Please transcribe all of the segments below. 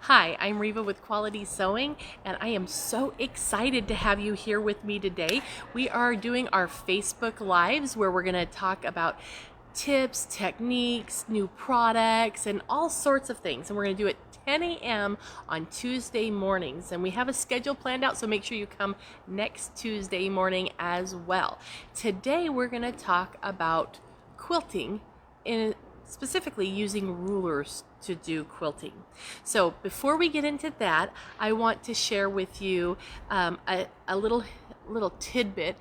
Hi, I'm Reva with Quality Sewing, and I am so excited to have you here with me today. We are doing our Facebook Lives where we're going to talk about tips, techniques, new products, and all sorts of things. And we're going to do it 10 a.m. on Tuesday mornings. And we have a schedule planned out, so make sure you come next Tuesday morning as well. Today we're going to talk about quilting, specifically using rulers to do quilting. So before we get into that, I want to share with you a little tidbit.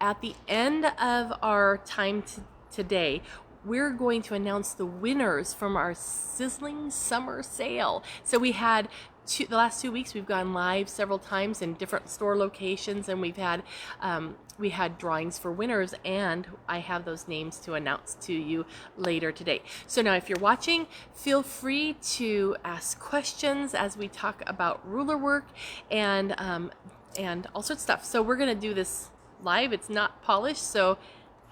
At the end of our time today, we're going to announce the winners from our sizzling summer sale. So we had the last 2 weeks we've gone live several times in different store locations, and we had drawings for winners, and I have those names to announce to you later today. So now if you're watching, feel free to ask questions as we talk about ruler work and all sorts of stuff. So we're going to do this live. It's not polished, so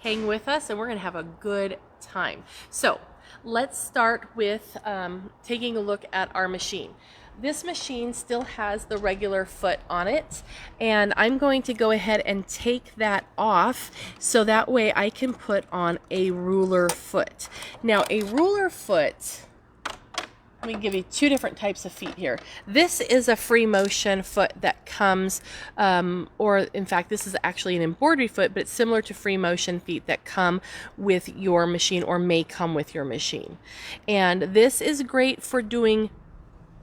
hang with us and we're going to have a good time. So let's start with taking a look at our machine. This machine still has the regular foot on it, and I'm going to go ahead and take that off so that way I can put on a ruler foot. Now a ruler foot, let me give you two different types of feet here. This is a free motion foot that comes, or in fact this is actually an embroidery foot, but it's similar to free motion feet that come with your machine or may come with your machine. And this is great for doing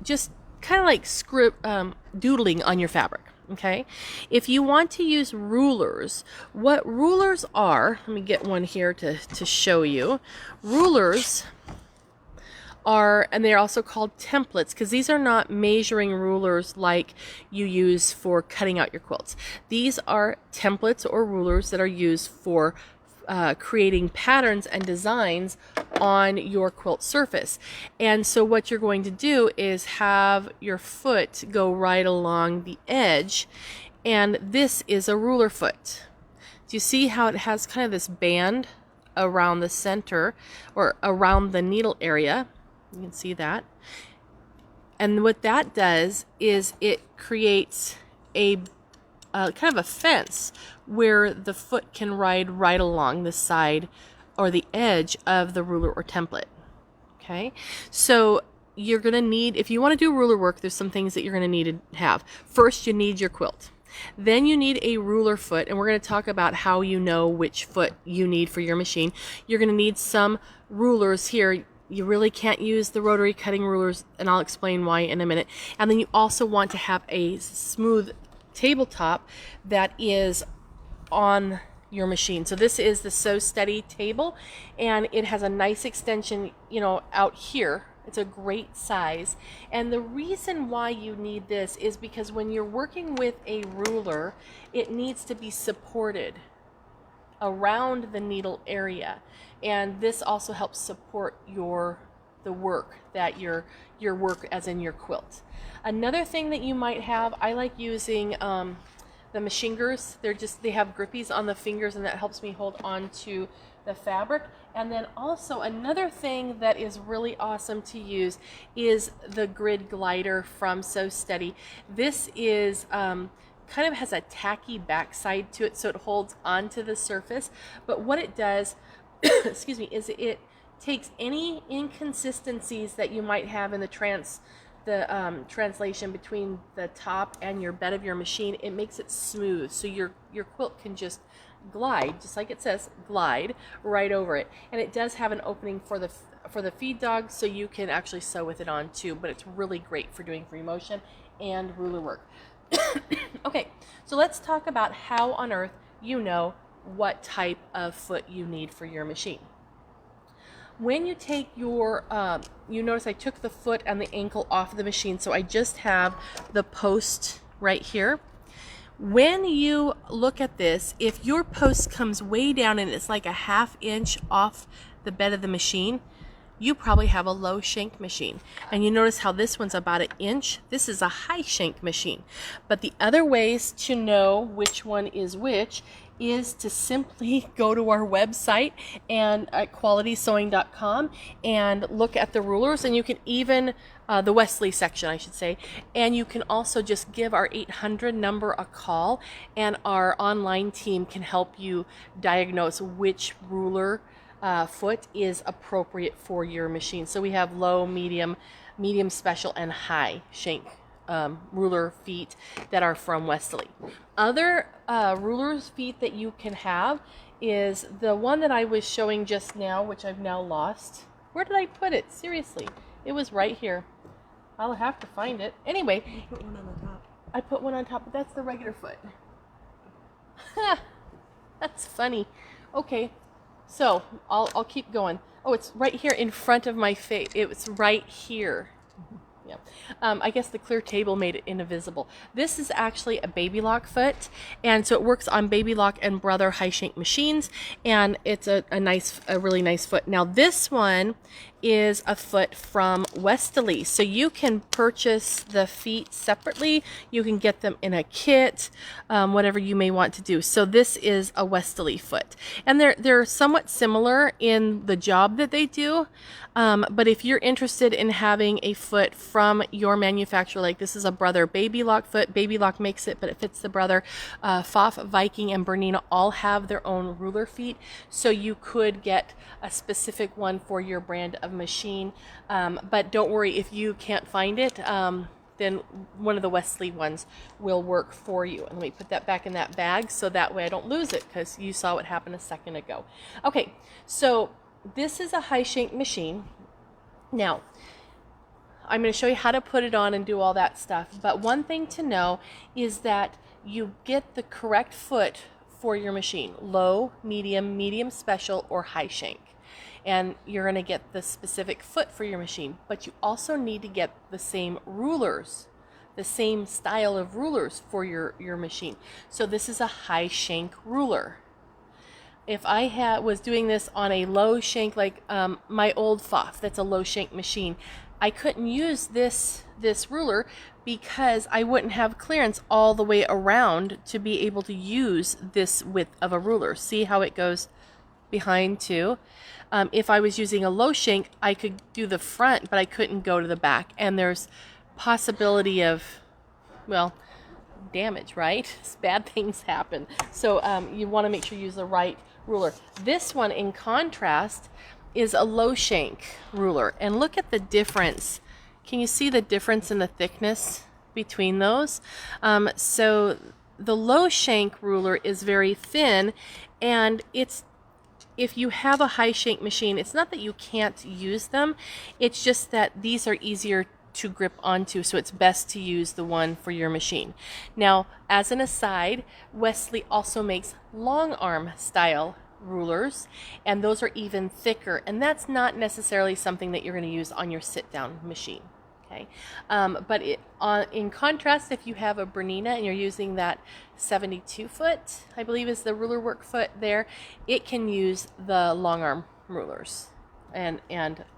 just kind of like doodling on your fabric. Okay, if you want to use rulers, what rulers are, let me get one here to show you. Rulers are, and they're also called templates, because these are not measuring rulers like you use for cutting out your quilts. These are templates or rulers that are used for creating patterns and designs on your quilt surface. And so what you're going to do is have your foot go right along the edge, and this is a ruler foot. Do you see how it has kind of this band around the center or around the needle area? You can see that. And what that does is it creates a kind of a fence where the foot can ride right along the side or the edge of the ruler or template. Okay, so you're going to need, if you want to do ruler work, there's some things that you're going to need to have. First, you need your quilt. Then you need a ruler foot, and we're going to talk about how you know which foot you need for your machine. You're going to need some rulers here. You really can't use the rotary cutting rulers, and I'll explain why in a minute. And then you also want to have a smooth tabletop that is on your machine. So this is the Sew Steady table, and it has a nice extension, out here. It's a great size. And the reason why you need this is because when you're working with a ruler, it needs to be supported around the needle area, and this also helps support the work that your work as in your quilt. Another thing that you might have, I like using the machingers. They have grippies on the fingers, and that helps me hold on to the fabric. And then also another thing that is really awesome to use is the grid glider from Sew Steady. This is kind of has a tacky backside to it, so it holds onto the surface. But what it does, excuse me, is it takes any inconsistencies that you might have in the translation between the top and your bed of your machine. It makes it smooth, so your quilt can just glide, just like it says, glide right over it. And it does have an opening for the feed dog, so you can actually sew with it on too. But it's really great for doing free motion and ruler work. Okay, so let's talk about how on earth you know what type of foot you need for your machine. When you take your, you notice I took the foot and the ankle off the machine, so I just have the post right here. When you look at this, if your post comes way down and it's like a ½ inch off the bed of the machine, you probably have a low shank machine. And you notice how this one's about 1 inch. This is a high shank machine. But the other ways to know which one is which is to simply go to our website and at qualitysewing.com and look at the rulers, and you can even the Wesley section, I should say. And you can also just give our 800 number a call, and our online team can help you diagnose which ruler foot is appropriate for your machine. So we have low, medium, special, and high shank ruler feet that are from Wesley. Other rulers feet that you can have is the one that I was showing just now, which I've now lost. Where did I put it? Seriously, it was right here. I'll have to find it. Anyway, You put one on the top. I put one on top, but that's the regular foot. That's funny. Okay, so I'll keep going. Oh, it's right here in front of my face. It's right here. Yeah. I guess the clear table made it invisible. This is actually a baby lock foot, and so it works on baby lock and brother high shank machines, and it's a really nice foot. Now this one is a foot from Westerly, so you can purchase the feet separately. You can get them in a kit, whatever you may want to do. So this is a Westerly foot, and they're somewhat similar in the job that they do. But if you're interested in having a foot from your manufacturer, like this is a brother baby lock foot, baby lock makes it, but it fits the brother. Pfaff, Viking, and Bernina all have their own ruler feet, so you could get a specific one for your brand of machine. But don't worry if you can't find it. Then one of the Wesley ones will work for you. And let me put that back in that bag so that way I don't lose it, because you saw what happened a second ago. Okay, so this is a high shank machine. Now, I'm going to show you how to put it on and do all that stuff. But one thing to know is that you get the correct foot for your machine. Low, medium, special, or high shank. And you're going to get the specific foot for your machine. But you also need to get the same rulers, the same style of rulers for your machine. So this is a high shank ruler. If I was doing this on a low shank, like my old Pfaff, that's a low shank machine, I couldn't use this ruler because I wouldn't have clearance all the way around to be able to use this width of a ruler. See how it goes behind too? If I was using a low shank, I could do the front, but I couldn't go to the back. And there's possibility of, well, damage, right? Bad things happen. So you want to make sure you use the right ruler. This one, in contrast, is a low shank ruler. And look at the difference. Can you see the difference in the thickness between those? So the low shank ruler is very thin, and if you have a high shank machine, it's not that you can't use them, it's just that these are easier to grip onto, so it's best to use the one for your machine. Now, as an aside, Wesley also makes long arm style rulers, and those are even thicker, and that's not necessarily something that you're going to use on your sit down machine. Okay, but in contrast, if you have a Bernina and you're using that 72 foot, I believe is the ruler work foot there, it can use the long arm rulers and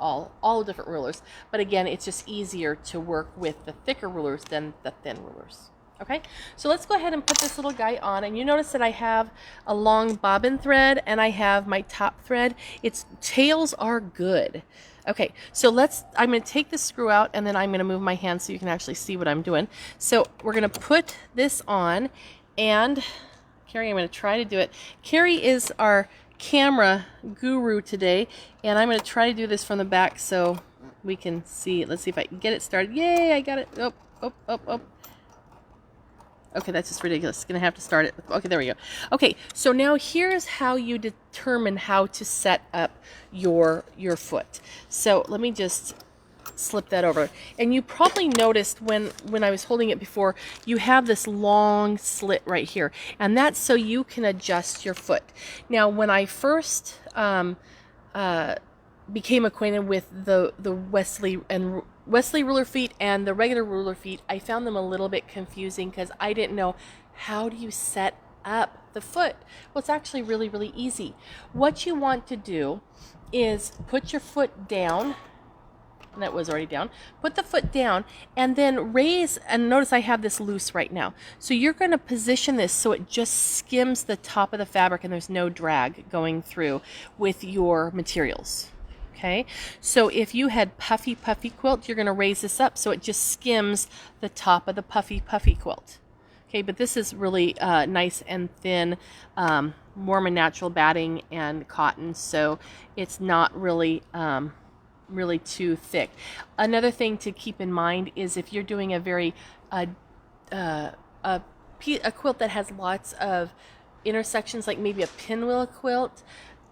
all different rulers. But again, it's just easier to work with the thicker rulers than the thin rulers. Okay, so let's go ahead and put this little guy on, and you notice that I have a long bobbin thread and I have my top thread. Its tails are good. Okay, so I'm going to take this screw out, and then I'm going to move my hand so you can actually see what I'm doing. So we're going to put this on, and Carrie, I'm going to try to do it. Carrie is our camera guru today, and I'm going to try to do this from the back so we can see it. Let's see if I can get it started. Yay, I got it. Oh. Okay, that's just ridiculous. Gonna have to start it. Okay, there we go. Okay, so now here's how you determine how to set up your foot. So let me just slip that over. And you probably noticed when I was holding it before, you have this long slit right here, and that's so you can adjust your foot. Now, when I first became acquainted with the Wesley ruler feet and the regular ruler feet, I found them a little bit confusing because I didn't know, how do you set up the foot? Well, it's actually really, really easy. What you want to do is put your foot down, and that was already down. Put the foot down and then raise, and notice I have this loose right now. So you're going to position this so it just skims the top of the fabric and there's no drag going through with your materials. Okay, so if you had puffy quilt, you're going to raise this up so it just skims the top of the puffy quilt. Okay, but this is really nice and thin, warm and natural batting and cotton, so it's not really really too thick. Another thing to keep in mind is if you're doing a very a quilt that has lots of intersections, like maybe a pinwheel quilt,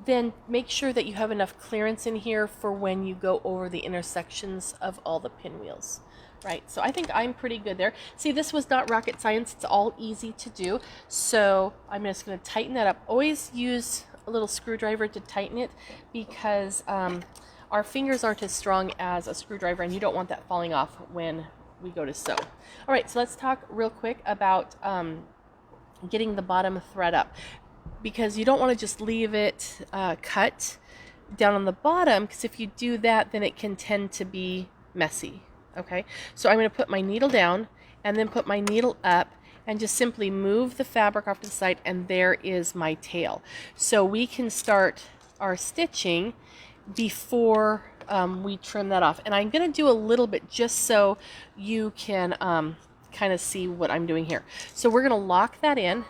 then make sure that you have enough clearance in here for when you go over the intersections of all the pinwheels. Right, so I think I'm pretty good there. See, this was not rocket science. It's all easy to do. So I'm just going to tighten that up. Always use a little screwdriver to tighten it, because our fingers aren't as strong as a screwdriver, and you don't want that falling off when we go to sew. All right, so let's talk real quick about getting the bottom thread up, because you don't want to just leave it cut down on the bottom, because if you do that, then it can tend to be messy. Okay, so I'm going to put my needle down and then put my needle up and just simply move the fabric off to the side, and there is my tail. So we can start our stitching before we trim that off. And I'm going to do a little bit just so you can kind of see what I'm doing here. So we're going to lock that in.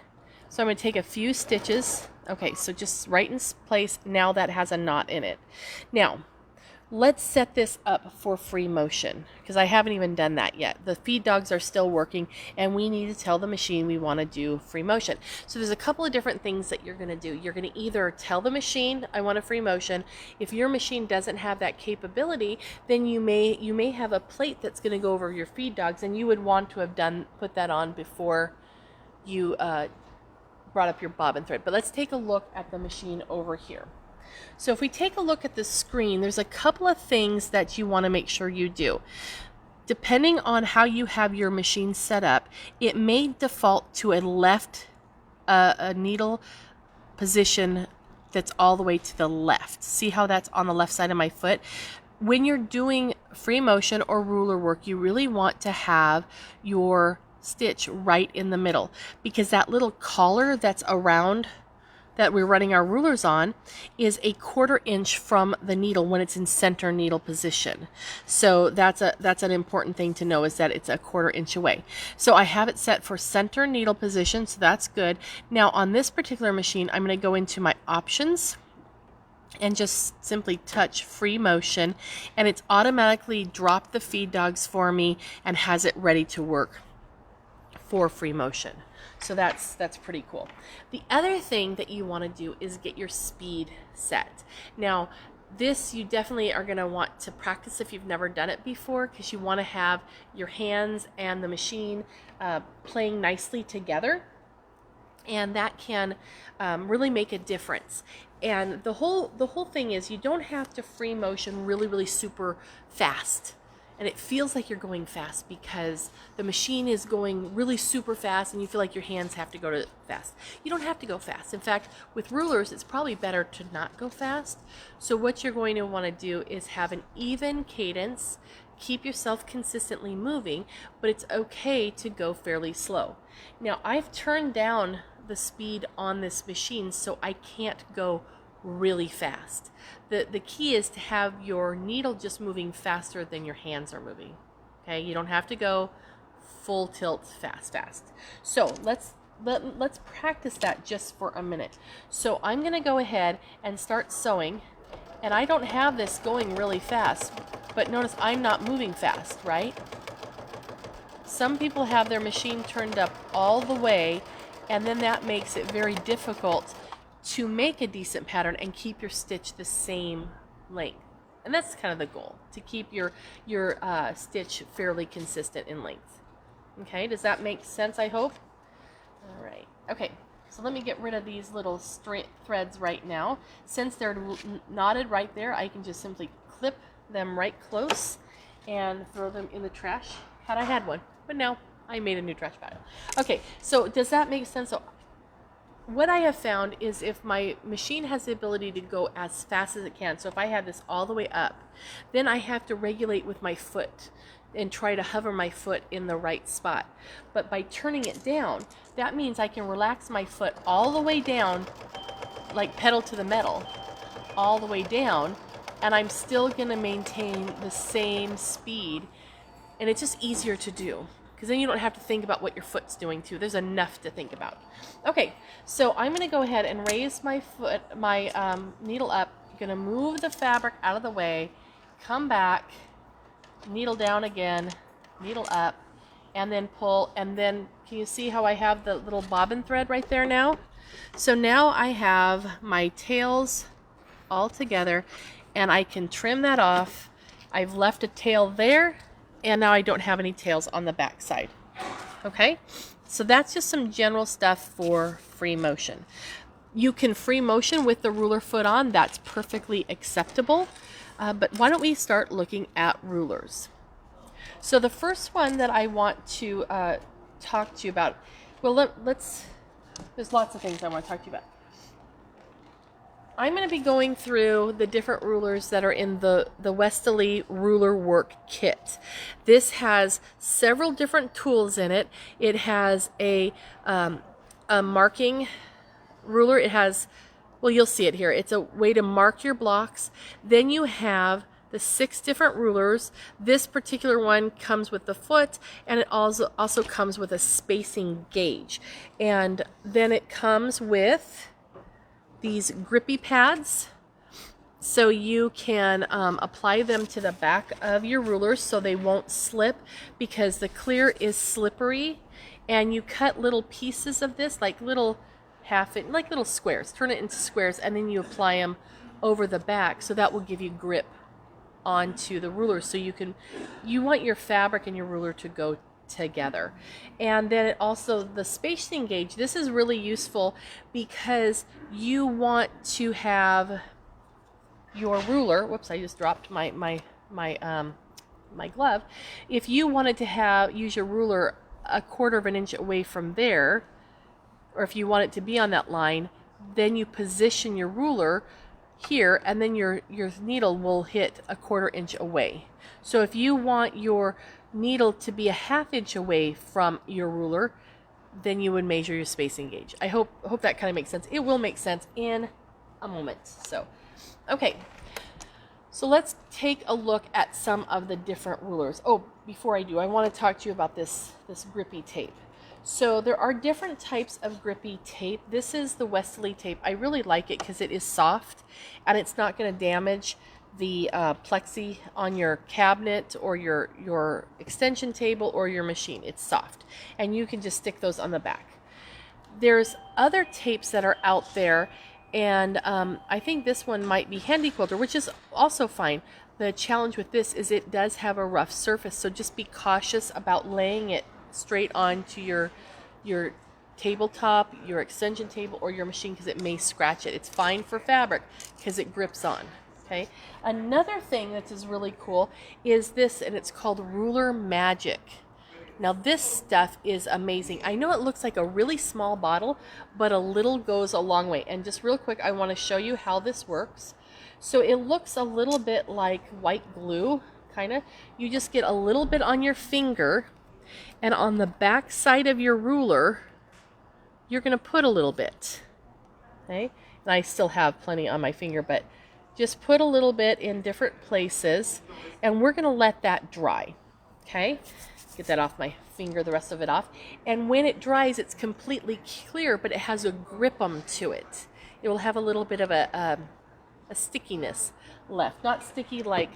So I'm going to take a few stitches. Okay, so just right in place. Now that has a knot in it. Now, let's set this up for free motion, because I haven't even done that yet. The feed dogs are still working, and we need to tell the machine we want to do free motion. So there's a couple of different things that you're going to do. You're going to either tell the machine, I want a free motion. If your machine doesn't have that capability, then you may have a plate that's going to go over your feed dogs, and you would want to have put that on before you brought up your bobbin thread. But let's take a look at the machine over here. So if we take a look at the screen, there's a couple of things that you want to make sure you do. Depending on how you have your machine set up, it may default to a left a needle position that's all the way to the left. See how that's on the left side of my foot? When you're doing free motion or ruler work, you really want to have your stitch right in the middle, because that little collar that's around that we're running our rulers on is a 1/4 inch from the needle when it's in center needle position. So that's an important thing to know, is that it's a 1/4 inch away. So I have it set for center needle position, so that's good. Now on this particular machine, I'm going to go into my options and just simply touch free motion, and it's automatically dropped the feed dogs for me and has it ready to work for free motion. So that's pretty cool. The other thing that you want to do is get your speed set. Now, this you definitely are going to want to practice if you've never done it before, because you want to have your hands and the machine playing nicely together, and that can really make a difference. And the whole thing is, you don't have to free motion really super fast. And it feels like you're going fast because the machine is going really super fast, and you feel like your hands have to go fast. You don't have to go fast. In fact, with rulers, it's probably better to not go fast. So what you're going to want to do is have an even cadence, keep yourself consistently moving, but it's okay to go fairly slow. Now, I've turned down the speed on this machine, so I can't go really fast. The key is to have your needle just moving faster than your hands are moving. Okay, you don't have to go full tilt fast. So let's practice that just for a minute. So I'm going to go ahead and start sewing, and I don't have this going really fast, but notice I'm not moving fast, right? Some people have their machine turned up all the way, and then that makes it very difficult to make a decent pattern and keep your stitch the same length. And that's kind of the goal, to keep your stitch fairly consistent in length. Okay, does that make sense, I hope? All right, okay, so let me get rid of these little threads right now. Since they're knotted right there, I can just simply clip them right close and throw them in the trash, had I had one, but now I made a new trash pile. Okay, so does that make sense? So what I have found is, if my machine has the ability to go as fast as it can, so if I have this all the way up, then I have to regulate with my foot and try to hover my foot in the right spot. But by turning it down, that means I can relax my foot all the way down, like pedal to the metal, all the way down, and I'm still going to maintain the same speed, and it's just easier to do because then you don't have to think about what your foot's doing too. There's enough to think about. Okay, so I'm going to go ahead and raise my needle up. I'm going to move the fabric out of the way, come back, needle down again, needle up, and then pull. And then can you see how I have the little bobbin thread right there now? So now I have my tails all together, and I can trim that off. I've left a tail there, and now I don't have any tails on the back side. Okay, so that's just some general stuff for free motion. You can free motion with the ruler foot on. That's perfectly acceptable. But why don't we start looking at rulers? So the first one that I want to talk to you about, well, there's lots of things I want to talk to you about. I'm going to be going through the different rulers that are in the Westerly Ruler Work Kit. This has several different tools in it. It has a marking ruler. It has, well, you'll see it here. It's a way to mark your blocks. Then you have the 6 different rulers. This particular one comes with the foot, and it also comes with a spacing gauge. And then it comes with these grippy pads, so you can apply them to the back of your rulers so they won't slip, because the clear is slippery. And you cut little pieces of this, like little like little squares, turn it into squares, and then you apply them over the back, so that will give you grip onto the ruler. So you want your fabric and your ruler to go together. And then it also, the spacing gauge, this is really useful because you want to have your ruler, whoops, I just dropped my glove. If you wanted to use your ruler a 1/4 of an inch away from there, or if you want it to be on that line, then you position your ruler here, and then your needle will hit a 1/4 inch away. So if you want your needle to be a 1/2 inch away from your ruler, then you would measure your spacing gauge. I hope that kind of makes sense. It will make sense in a moment. So, okay. So let's take a look at some of the different rulers. Oh, before I do, I want to talk to you about this grippy tape. So there are different types of grippy tape. This is the Westerly tape. I really like it because it is soft and it's not going to damage the plexi on your cabinet or your extension table or your machine. It's soft, and you can just stick those on the back. There's other tapes that are out there, and I think this one might be Handy Quilter, which is also fine. The challenge with this is it does have a rough surface, so just be cautious about laying it straight onto your tabletop, your extension table, or your machine, because it may scratch it. It's fine for fabric because it grips on. Okay. Another thing that is really cool is this, and it's called Ruler Magic. Now this stuff is amazing. I know it looks like a really small bottle, but a little goes a long way. And just real quick, I want to show you how this works. So it looks a little bit like white glue, kind of. You just get a little bit on your finger, and on the back side of your ruler, you're going to put a little bit. Okay. And I still have plenty on my finger, but just put a little bit in different places, and we're going to let that dry. Okay, get that off my finger, the rest of it off. And when it dries, it's completely clear, but it has a grip-um to it. It will have a little bit of a stickiness left. Not sticky like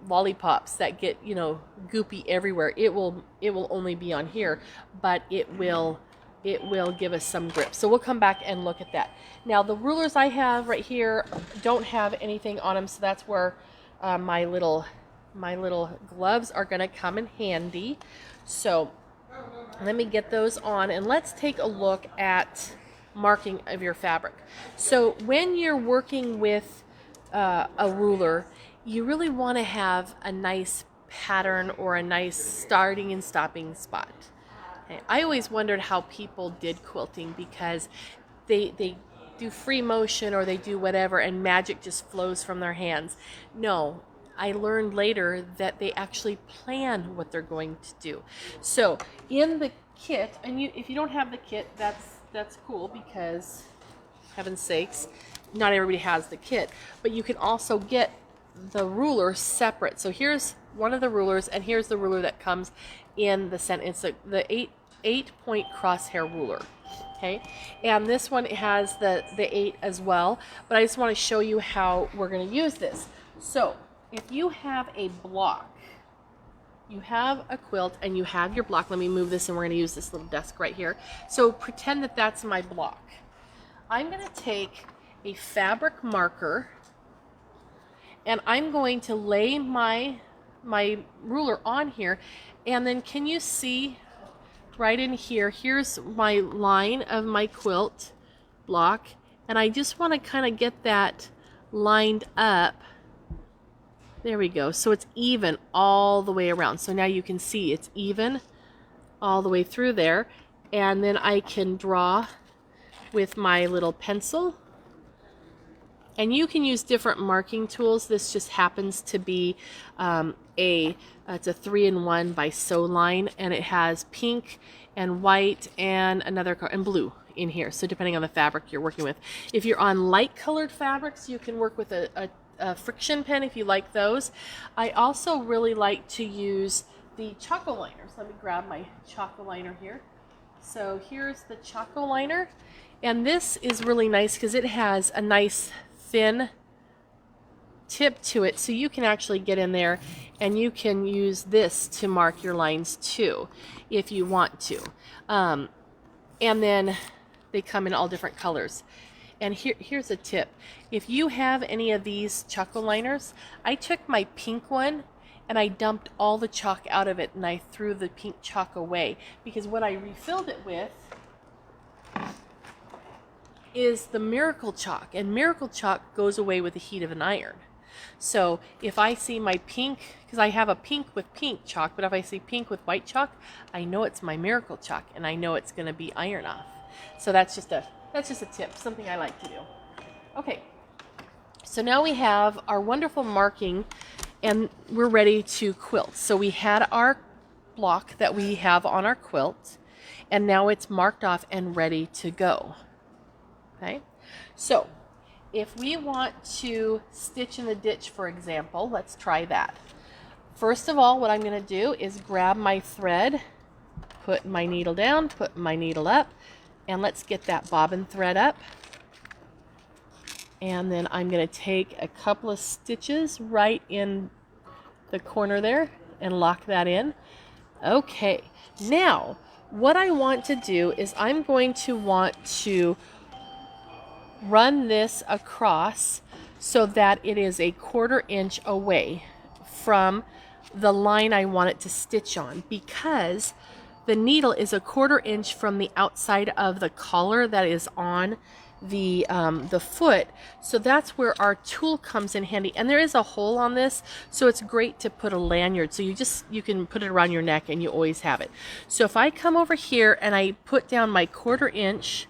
lollipops that get, goopy everywhere. It will only be on here, but it will give us some grip. So we'll come back and look at that. Now the rulers I have right here don't have anything on them, so that's where my little gloves are going to come in handy. So let me get those on, and let's take a look at marking of your fabric. So when you're working with a ruler, you really want to have a nice pattern or a nice starting and stopping spot. Okay. I always wondered how people did quilting, because they do free motion or they do whatever and magic just flows from their hands. No, I learned later that they actually plan what they're going to do. So in the kit, and if you don't have the kit, that's cool, because heaven's sakes, not everybody has the kit, but you can also get the ruler separate. So here's one of the rulers, and here's the ruler that comes in the center. It's the eight point crosshair ruler. Okay, and this one has the 8 as well, but I just want to show you how we're going to use this. So if you have a block, you have a quilt and you have your block. Let me move this, and we're going to use this little desk right here. So pretend that that's my block. I'm going to take a fabric marker, and I'm going to lay my ruler on here, and then can you see right in here, here's my line of my quilt block, and I just want to kind of get that lined up. There we go. So it's even all the way around. So now you can see it's even all the way through there, and then I can draw with my little pencil. And you can use different marking tools. This just happens to be it's a 3-in-1 by Sew Line, and it has pink and white and another color and blue in here. So depending on the fabric you're working with. If you're on light colored fabrics, you can work with a friction pen if you like those. I also really like to use the Choco liners. Let me grab my Choco liner here. So here's the Choco liner, and this is really nice because it has a nice thin tip to it, so you can actually get in there and you can use this to mark your lines too if you want to. And then they come in all different colors. And here's a tip. If you have any of these Choco liners, I took my pink one and I dumped all the chalk out of it, and I threw the pink chalk away, because what I refilled it with is the Miracle Chalk, and Miracle Chalk goes away with the heat of an iron. So if I see my pink, because I have a pink with pink chalk, but if I see pink with white chalk, I know it's my Miracle Chalk, and I know it's going to be iron off. So that's just a tip, something I like to do. Okay, so now we have our wonderful marking, and we're ready to quilt. So we had our block that we have on our quilt, and now it's marked off and ready to go. Okay, so if we want to stitch in the ditch, for example, let's try that. First of all, what I'm going to do is grab my thread, put my needle down, put my needle up, and let's get that bobbin thread up. And then I'm going to take a couple of stitches right in the corner there and lock that in. Okay, now what I want to do is I'm going to want to run this across so that it is a 1/4 inch away from the line I want it to stitch on, because the needle is a 1/4 inch from the outside of the collar that is on the foot. So that's where our tool comes in handy, and there is a hole on this, so it's great to put a lanyard, so you can put it around your neck and you always have it. So if I come over here and I put down my 1/4 inch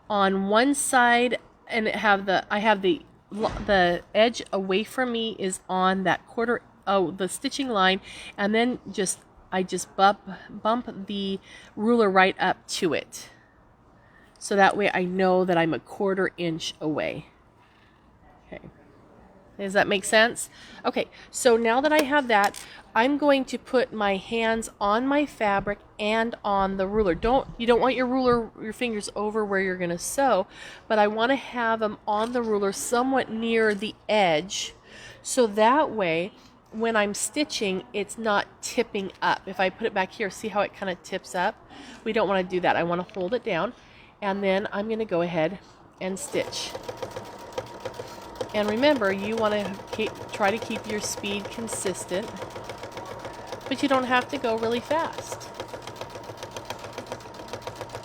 on one side, and I have the edge away from me is on that the stitching line, and then I just bump the ruler right up to it, so that way I know that I'm a 1/4 inch away. Okay, does that make sense? Okay, so now that I have that, I'm going to put my hands on my fabric and on the ruler. You don't want your fingers over where you're going to sew, but I want to have them on the ruler somewhat near the edge, so that way when I'm stitching, it's not tipping up. If I put it back here, see how it kind of tips up? We don't want to do that. I want to hold it down, and then I'm going to go ahead and stitch. And remember, you want to try to keep your speed consistent, but you don't have to go really fast.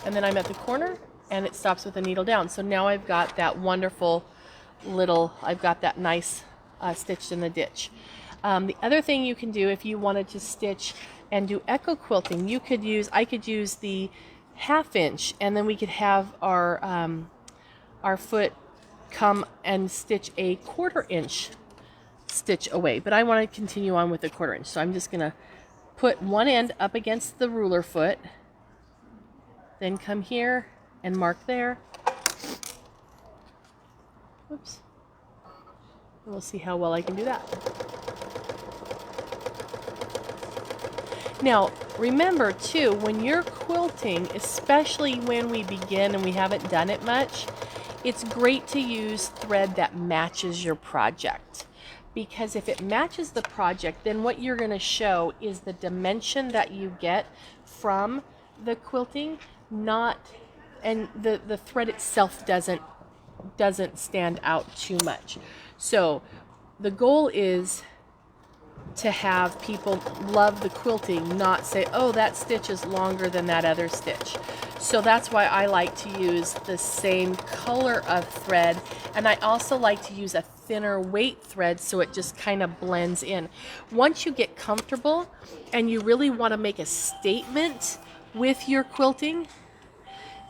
And then I'm at the corner, and it stops with the needle down. So now I've got that wonderful I've got that nice stitched in the ditch. The other thing you can do if you wanted to stitch and do echo quilting, I could use the 1/2 inch, and then we could have our foot come and stitch a 1/4 inch stitch away, but I want to continue on with the 1/4 inch. So I'm just going to put one end up against the ruler foot, then come here and mark there, Oops. We'll see how well I can do that. Now, remember too, when you're quilting, especially when we begin and we haven't done it much, it's great to use thread that matches your project. Because if it matches the project, then what you're going to show is the dimension that you get from the quilting, and the thread itself doesn't stand out too much. So the goal is to have people love the quilting, not say, oh, that stitch is longer than that other stitch. So that's why I like to use the same color of thread, and I also like to use a thinner weight thread so it just kind of blends in. Once you get comfortable and you really want to make a statement with your quilting,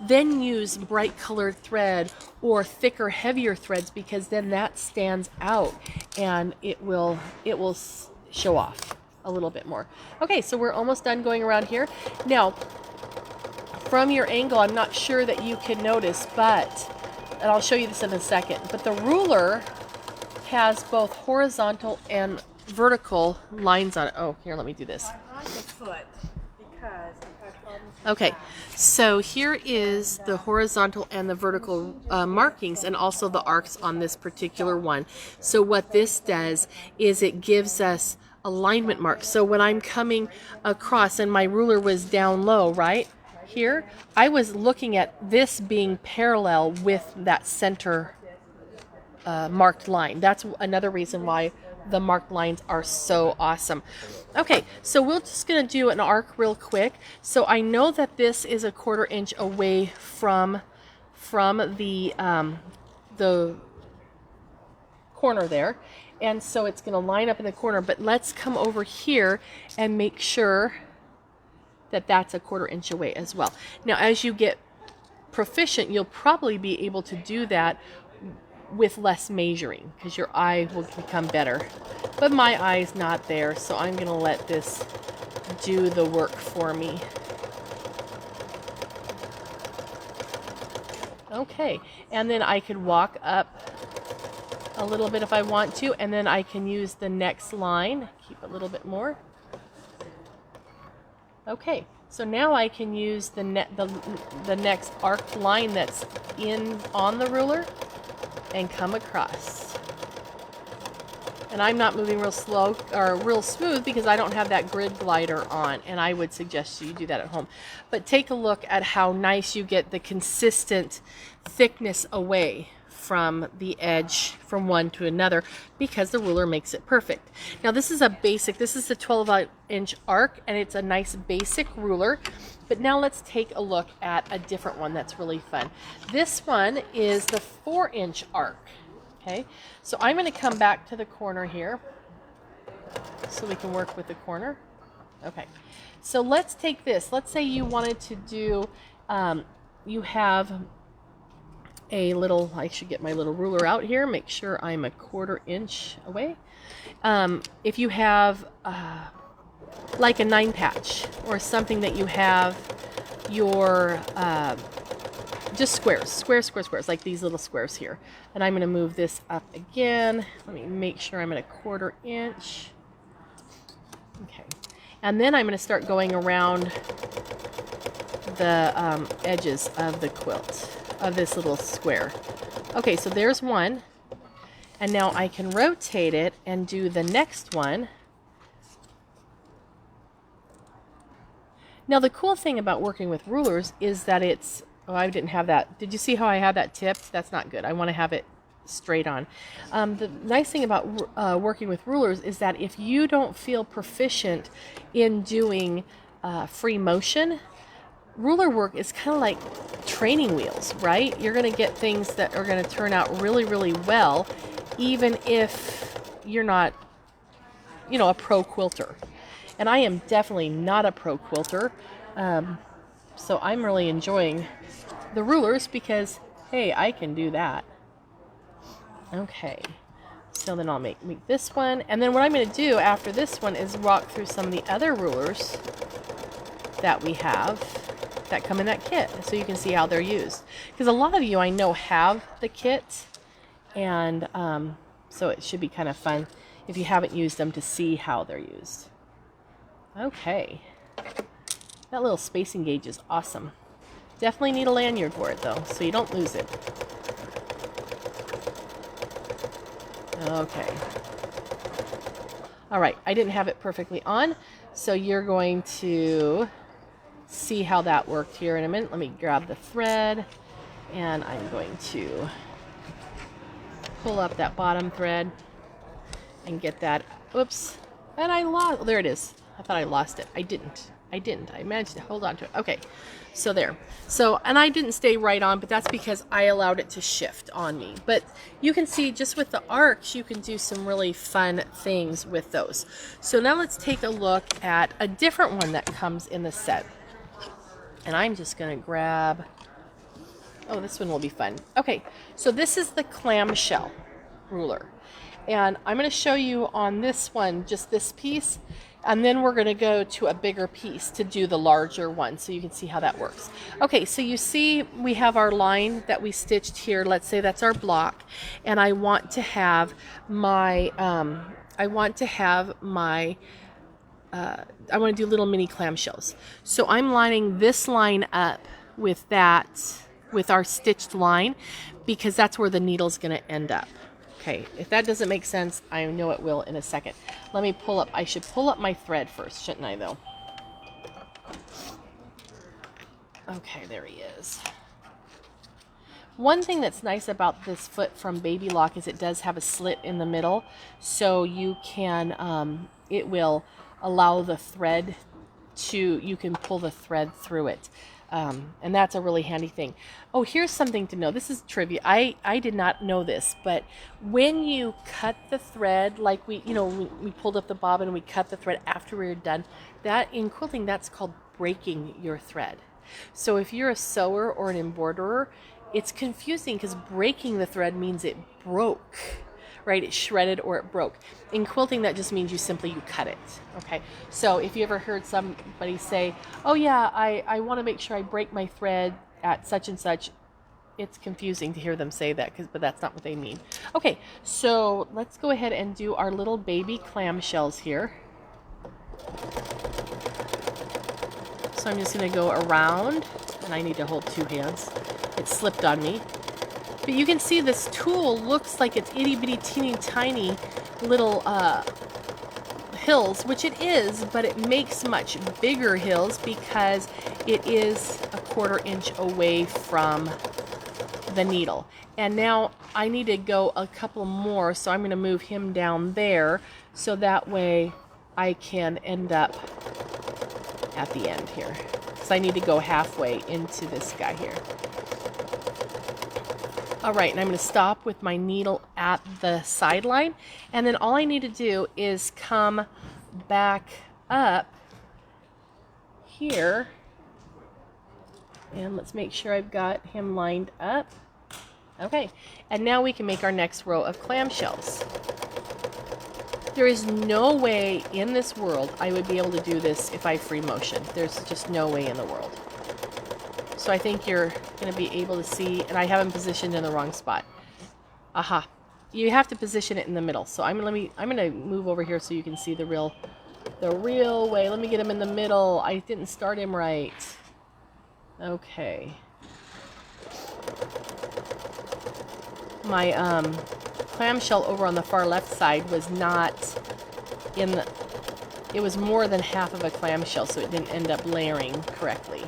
then use bright colored thread or thicker, heavier threads, because then that stands out and it will show off a little bit more. Okay, so we're almost done going around here. Now, from your angle, I'm not sure that you can notice, and I'll show you this in a second, but the ruler has both horizontal and vertical lines on it. Oh, here, let me do this. On the foot, because I've had problems. Okay, so here is the horizontal and the vertical markings, and also the arcs on this particular one. So what this does is it gives us alignment marks. So when I'm coming across and my ruler was down low, right here, I was looking at this being parallel with that center marked line. That's another reason why the marked lines are so awesome. Okay, so we're just going to do an arc real quick. So I know that this is a 1/4 inch away from the corner there, and so it's going to line up in the corner. But let's come over here and make sure that that's a 1/4 inch away as well. Now, as you get proficient, you'll probably be able to do that with less measuring, because your eye will become better. But my eye's not there, so I'm going to let this do the work for me. Okay, and then I could walk up a little bit if I want to, and then I can use the next line, keep a little bit more. Okay, so now I can use the next arc line that's on the ruler and come across. And I'm not moving real slow or real smooth because I don't have that grid glider on, and I would suggest you do that at home. But take a look at how nice you get the consistent thickness away from the edge from one to another, because the ruler makes it perfect. Now this is the 12-inch arc, and it's a nice basic ruler. But now let's take a look at a different one that's really fun. This one is the 4-inch arc. Okay, so I'm going to come back to the corner here so we can work with the corner. Okay, so let's take this. Let's say you wanted to do, you have a little, I should get my little ruler out here, make sure I'm a 1/4 inch away. If you have like a 9 patch or something that you have your just squares, like these little squares here. And I'm going to move this up again. Let me make sure I'm at a 1/4 inch. Okay, and then I'm going to start going around the edges of the quilt of this little square. Okay, so there's one, and now I can rotate it and do the next one. Now the cool thing about working with rulers is that it's, oh, I didn't have that. Did you see how I had that tipped? That's not good. I want to have it straight on. The nice thing about working with rulers is that if you don't feel proficient in doing free motion, ruler work is kind of like training wheels, right? You're going to get things that are going to turn out really, really well, even if you're not, you know, a pro quilter. And I am definitely not a pro quilter, so I'm really enjoying the rulers because, hey, I can do that. Okay, so then I'll make this one, and then what I'm going to do after this one is walk through some of the other rulers that we have that come in that kit, so you can see how they're used. Because a lot of you I know have the kit, And so it should be kind of fun if you haven't used them to see how they're used. Okay. That little spacing gauge is awesome. Definitely need a lanyard for it though, so you don't lose it. Okay. All right, I didn't have it perfectly on, so you're going to see how that worked here in a minute. Let me grab the thread, and I'm going to pull up that bottom thread and get that. Oops, and I lost. There it is. I thought I lost it. I didn't. I managed to hold on to it. Okay, so there. So, and I didn't stay right on, but that's because I allowed it to shift on me. But you can see just with the arcs, you can do some really fun things with those. So now let's take a look at a different one that comes in the set. And I'm just going to grab, oh, this one will be fun. Okay, so this is the clamshell ruler. And I'm going to show you on this one, just this piece, and then we're going to go to a bigger piece to do the larger one so you can see how that works. Okay, so you see we have our line that we stitched here. Let's say that's our block, and I want to have my I want to do little mini clamshells. So I'm lining this line up with our stitched line, because that's where the needle's going to end up. Okay, if that doesn't make sense, I know it will in a second. Let me pull up, I should pull up my thread first, shouldn't I though? Okay, there he is. One thing that's nice about this foot from Baby Lock is it does have a slit in the middle, so you can, it will allow the thread you can pull the thread through it. And that's a really handy thing. Oh, here's something to know. This is trivia. I did not know this, but when you cut the thread, like we pulled up the bobbin and we cut the thread after we were done, that in quilting, that's called breaking your thread. So if you're a sewer or an embroiderer, it's confusing because breaking the thread means it broke, right? It shredded or it broke. In quilting, that just means you cut it, okay? So if you ever heard somebody say, oh yeah, I want to make sure I break my thread at such and such, it's confusing to hear them say that, but that's not what they mean. Okay, so let's go ahead and do our little baby clamshells here. So I'm just going to go around, and I need to hold two hands. It slipped on me. But you can see this tool looks like it's itty bitty teeny tiny little hills, which it is, but it makes much bigger hills because it is a 1/4 inch away from the needle. And now I need to go a couple more, so I'm going to move him down there so that way I can end up at the end here. So I need to go halfway into this guy here. All right, and I'm going to stop with my needle at the sideline, and then all I need to do is come back up here, and let's make sure I've got him lined up. Okay, and now we can make our next row of clamshells. There is no way in this world I would be able to do this if I free motion. There's just no way in the world. So I think you're going to be able to see, and I have them positioned in the wrong spot. Aha. You have to position it in the middle. So I'm going to move over here so you can see the real way. Let me get him in the middle. I didn't start him right. Okay. My clamshell over on the far left side was not in the, it was more than half of a clamshell, so it didn't end up layering correctly.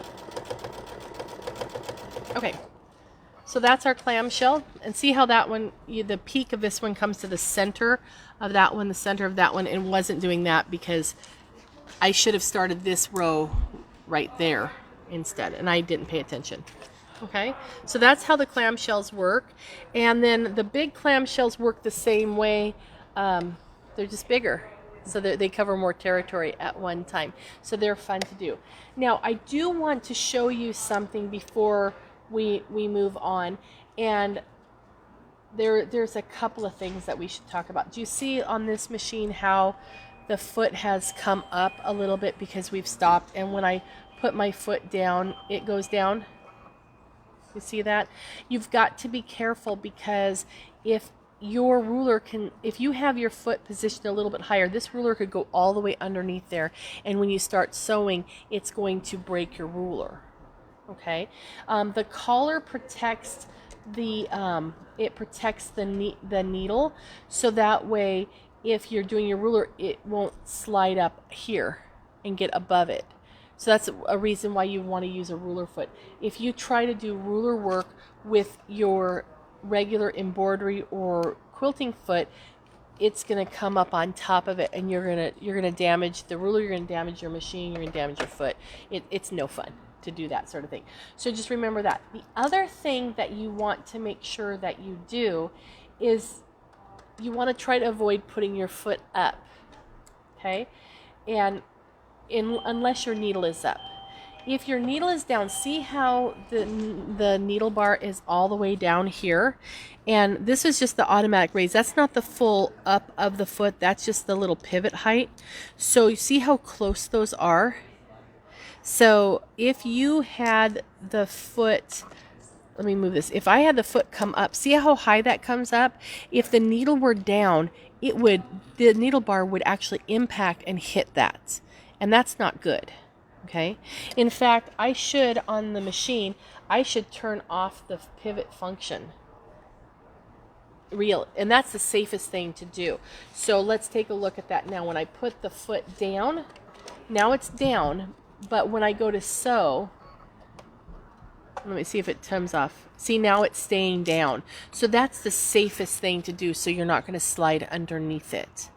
Okay, so that's our clamshell, and see how that one, the peak of this one comes to the center of that one, the center of that one, and wasn't doing that because I should have started this row right there instead, and I didn't pay attention. Okay, so that's how the clamshells work, and then the big clamshells work the same way. They're just bigger, so they cover more territory at one time, so they're fun to do. Now, I do want to show you something before we move on, and there's a couple of things that we should talk about. Do you see on this machine how the foot has come up a little bit because we've stopped, and when I put my foot down, it goes down? You see that? You've got to be careful because if if you have your foot positioned a little bit higher, this ruler could go all the way underneath there, and when you start sewing, it's going to break your ruler. Okay, the collar protects the needle, so that way if you're doing your ruler, it won't slide up here and get above it. So that's a reason why you want to use a ruler foot. If you try to do ruler work with your regular embroidery or quilting foot, it's going to come up on top of it, and you're going to damage the ruler, you're going to damage your machine, you're going to damage your foot. It's no fun to do that sort of thing. So just remember that. The other thing that you want to make sure that you do is you want to try to avoid putting your foot up. Okay? And unless your needle is up. If your needle is down, see how the needle bar is all the way down here? And this is just the automatic raise. That's not the full up of the foot. That's just the little pivot height. So you see how close those are? So if you had the foot, let me move this. If I had the foot come up, see how high that comes up? If the needle were down, the needle bar would actually impact and hit that. And that's not good. Okay. In fact, on the machine, I should turn off the pivot function. And that's the safest thing to do. So let's take a look at that now. When I put the foot down, now it's down, but when I go to sew, let me see if it comes off. See, now it's staying down. So that's the safest thing to do, so you're not going to slide underneath it.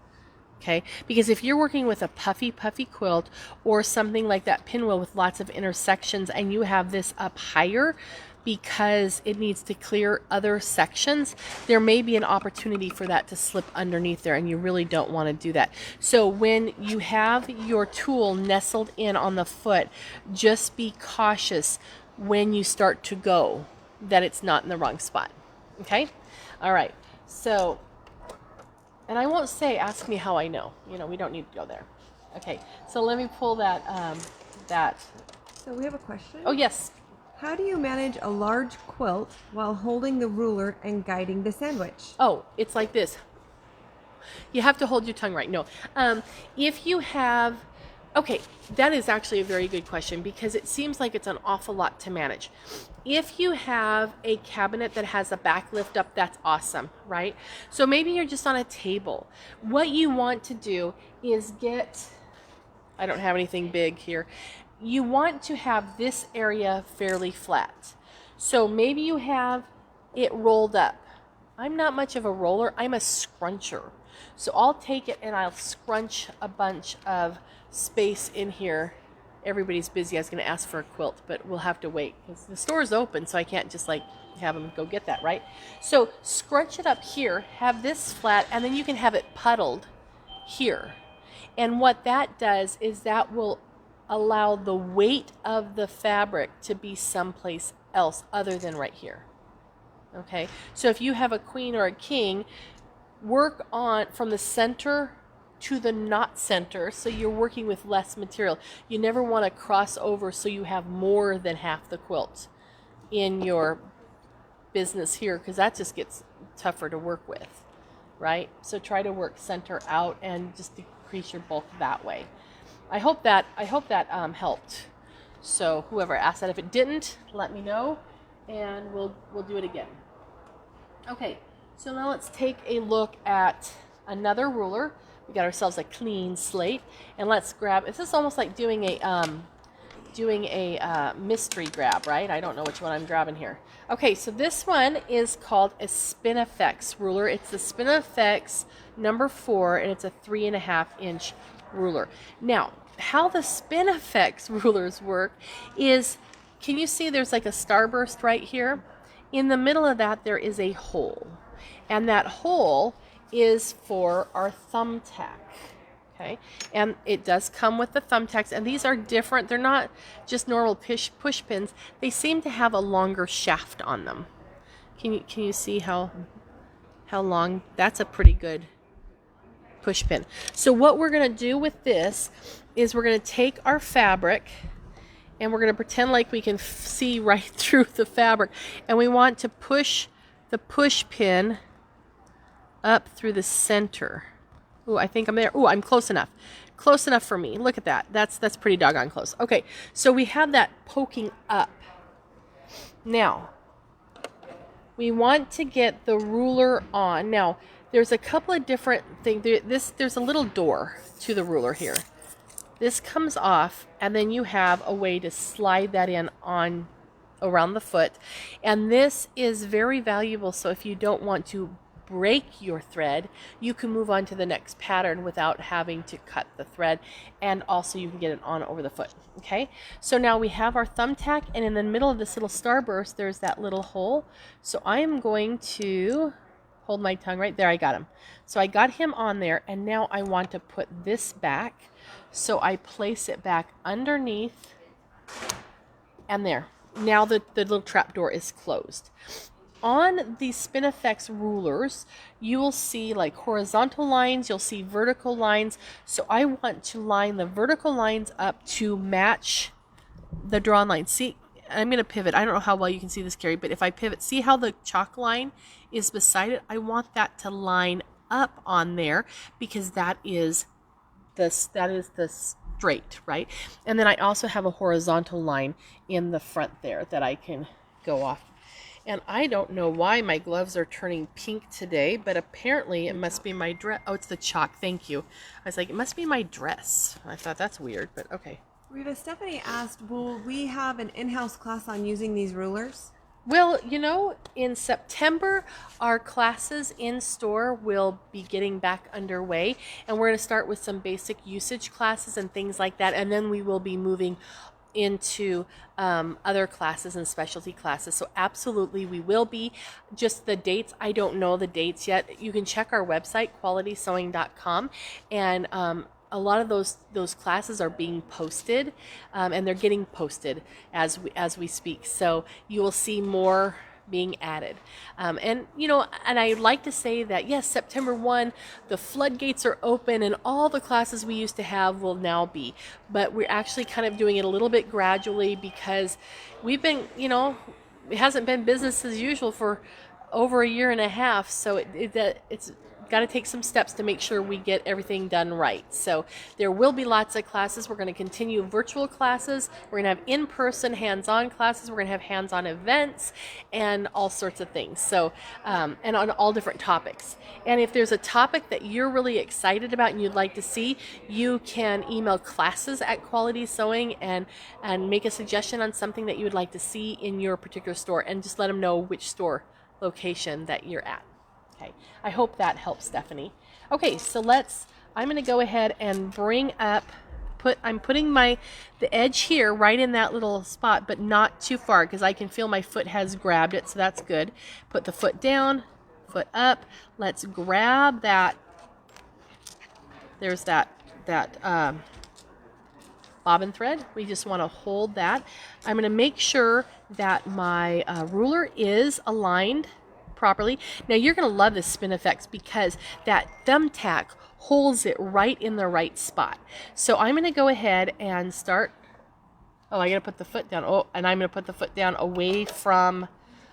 Okay, because if you're working with a puffy quilt or something like that pinwheel with lots of intersections, and you have this up higher because it needs to clear other sections, there may be an opportunity for that to slip underneath there, and you really don't want to do that. So when you have your tool nestled in on the foot, just be cautious when you start to go that it's not in the wrong spot. Okay? All right. So, and I won't say, ask me how I know. We don't need to go there. Okay, so let me pull that. So we have a question. Oh, yes. How do you manage a large quilt while holding the ruler and guiding the sandwich? Oh, it's like this. You have to hold your tongue right. No. If you have... Okay, that is actually a very good question, because it seems like it's an awful lot to manage. If you have a cabinet that has a back lift up, that's awesome, right? So maybe you're just on a table. What you want to do is I don't have anything big here. You want to have this area fairly flat. So maybe you have it rolled up. I'm not much of a roller, I'm a scruncher. So I'll take it and I'll scrunch a bunch of space in here. Everybody's busy. I was going to ask for a quilt, but we'll have to wait because the store's open, so I can't just have them go get that, right? So scrunch it up here, have this flat, and then you can have it puddled here. And what that does is that will allow the weight of the fabric to be someplace else other than right here. Okay, so if you have a queen or a king, work on from the center to the not center, so you're working with less material. You never want to cross over so you have more than half the quilt in your business here, because that just gets tougher to work with, right? So try to work center out and just decrease your bulk that way. I hope that helped. So whoever asked that, if it didn't, let me know, and we'll do it again. Okay, so now let's take a look at another ruler. We got ourselves a clean slate, and let's grab. This is almost like doing a mystery grab, right? I don't know which one I'm grabbing here. Okay, so this one is called a Spinifex ruler. It's the Spinifex number 4, and it's a 3.5-inch ruler. Now, how the Spinifex rulers work is, can you see there's like a starburst right here? In the middle of that, there is a hole, and that hole is for our thumbtack. Okay, and it does come with the thumbtacks, and these are different. They're not just normal push pins. They seem to have a longer shaft on them. Can you see how long? That's a pretty good push pin. So what we're going to do with this is we're going to take our fabric, and we're going to pretend like we can see right through the fabric, and we want to push the push pin up through the center. Ooh, I think I'm there. Ooh, I'm close enough. Close enough for me. Look at that. That's pretty doggone close. Okay, so we have that poking up. Now, we want to get the ruler on. Now, there's a couple of different things. There's a little door to the ruler here. This comes off, and then you have a way to slide that in on around the foot. And this is very valuable, so if you don't want to break your thread, you can move on to the next pattern without having to cut the thread, and also you can get it on over the foot. Okay, so now we have our thumbtack, and in the middle of this little starburst there's that little hole. So I am going to hold my tongue right there. I got him. So I got him on there, and now I want to put this back. So I place it back underneath, and there. Now the little trap door is closed. On the Spinifex rulers, you will see like horizontal lines, you'll see vertical lines. So I want to line the vertical lines up to match the drawn line. See, I'm going to pivot. I don't know how well you can see this, Carrie, but if I pivot, see how the chalk line is beside it? I want that to line up on there because that is the straight, right? And then I also have a horizontal line in the front there that I can go off. And I don't know why my gloves are turning pink today, but apparently it must be my dress. Oh, it's the chalk. Thank you. I was like, it must be my dress. I thought that's weird, but okay. Rita, Stephanie asked, will we have an in-house class on using these rulers? Well, you know, in September, our classes in store will be getting back underway, and we're going to start with some basic usage classes and things like that, and then we will be moving into other classes and specialty classes. So absolutely we will be. Just the dates, I don't know the dates yet. You can check our website, qualitysewing.com, and a lot of those classes are being posted, and they're getting posted as we speak. So you will see more being added. And you know, and I'd like to say that yes, September 1, the floodgates are open and all the classes we used to have will now be. But we're actually kind of doing it a little bit gradually because we've been, you know, it hasn't been business as usual for over a year and a half. So it's got to take some steps to make sure we get everything done right. So there will be lots of classes. We're going to continue virtual classes. We're going to have in-person hands-on classes. We're going to have hands-on events and all sorts of things. So, and on all different topics. And if there's a topic that you're really excited about and you'd like to see, you can email classes@qualitysewing and make a suggestion on something that you would like to see in your particular store, and just let them know which store location that you're at. Okay, I hope that helps, Stephanie. Okay, so I'm going to go ahead and bring up, I'm putting the edge here right in that little spot, but not too far because I can feel my foot has grabbed it, so that's good. Put the foot down, foot up. Let's grab that. There's that bobbin thread. We just want to hold that. I'm going to make sure that my ruler is aligned properly. Now you're going to love this Spinifex because that thumbtack holds it right in the right spot. So I'm going to go ahead and start. Oh, I got to put the foot down. Oh, and I'm going to put the foot down away from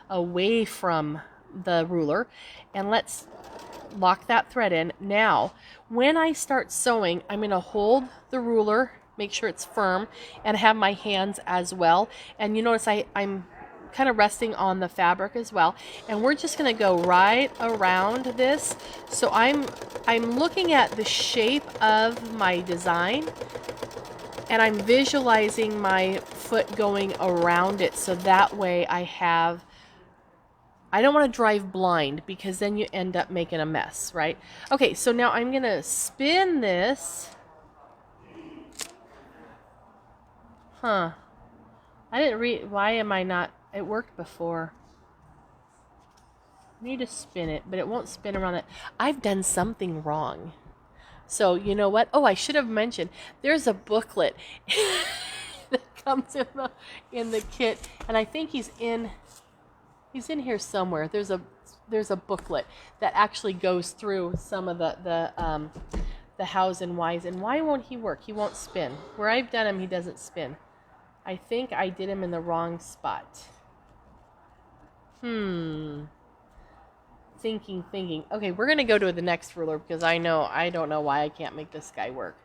the ruler, and let's lock that thread in. Now, when I start sewing, I'm going to hold the ruler, make sure it's firm, and have my hands as well. And you notice I'm kind of resting on the fabric as well, and we're just going to go right around this. So I'm looking at the shape of my design, and I'm visualizing my foot going around it, so that way I don't want to drive blind because then you end up making a mess, right? Okay, so now I'm going to spin this. I didn't read, why am I not? It worked before. I need to spin it, but it won't spin around it. I've done something wrong. So you know what? Oh, I should have mentioned. There's a booklet that comes in the kit, and I think he's in here somewhere. There's a booklet that actually goes through some of the hows and whys. And why won't he work? He won't spin. Where I've done him, he doesn't spin. I think I did him in the wrong spot. thinking. Okay, we're gonna go to the next ruler because I don't know why I can't make this guy work.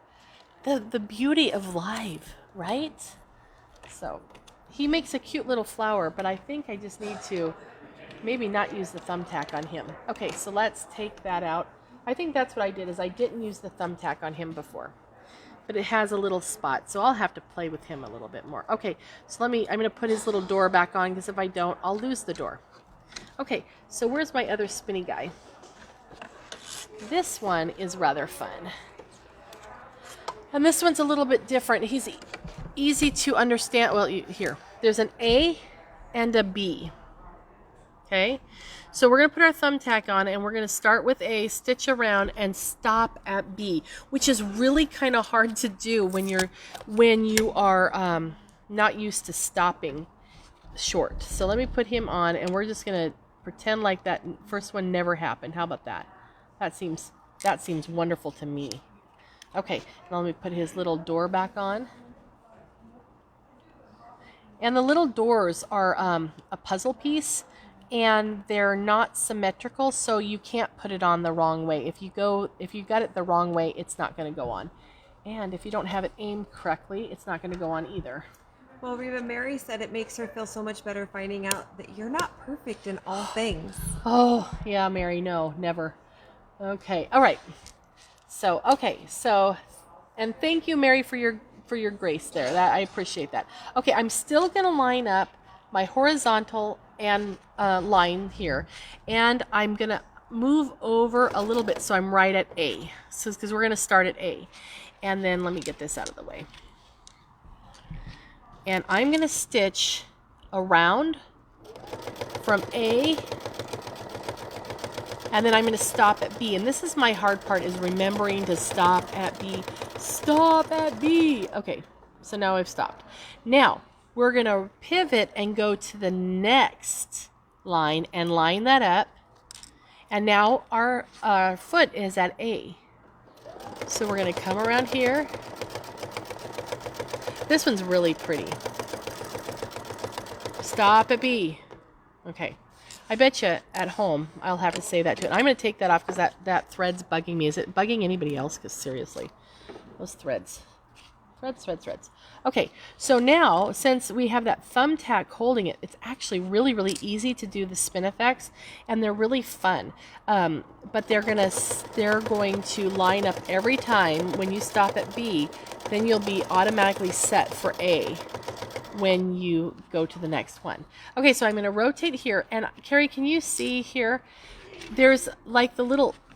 The beauty of live, right? So he makes a cute little flower, but I think I just need to maybe not use the thumbtack on him. Okay, so let's take that out. I think that's what I did, is I didn't use the thumbtack on him before. But it has a little spot, so I'll have to play with him a little bit more. Okay, so I'm going to put his little door back on, because if I don't, I'll lose the door. Okay, so where's my other spinny guy? This one is rather fun. And this one's a little bit different. He's easy to understand. Well, here, there's an A and a B. Okay, so we're going to put our thumbtack on, and we're going to start with A, stitch around, and stop at B, which is really kind of hard to do when you are not used to stopping short. So let me put him on, and we're just going to pretend like that first one never happened. How about that? That seems wonderful to me. Okay, now let me put his little door back on. And the little doors are a puzzle piece, and they're not symmetrical, so you can't put it on the wrong way. If you got it the wrong way, it's not going to go on. And if you don't have it aimed correctly, it's not going to go on either. Well, Reba, Mary said it makes her feel so much better finding out that you're not perfect in all things. Oh, yeah, Mary, no, never. Okay, all right. So, and thank you, Mary, for your grace there. That I appreciate that. Okay, I'm still going to line up my horizontal and line here, and I'm going to move over a little bit so I'm right at A. So, because we're going to start at A. And then let me get this out of the way. And I'm going to stitch around from A, and then I'm going to stop at B. And this is my hard part, is remembering to stop at B. Stop at B. Okay, so now I've stopped. Now, we're going to pivot and go to the next line and line that up. And now our foot is at A. So we're going to come around here. This one's really pretty. Stop at B. Okay. I bet you at home I'll have to say that too. And I'm going to take that off because that thread's bugging me. Is it bugging anybody else? Because seriously, those threads. Threads. Okay, so now, since we have that thumbtack holding it, it's actually really, really easy to do the spin effects, and they're really fun. But they're going to line up every time when you stop at B. Then you'll be automatically set for A when you go to the next one. Okay, so I'm going to rotate here, and Carrie, can you see here? There's like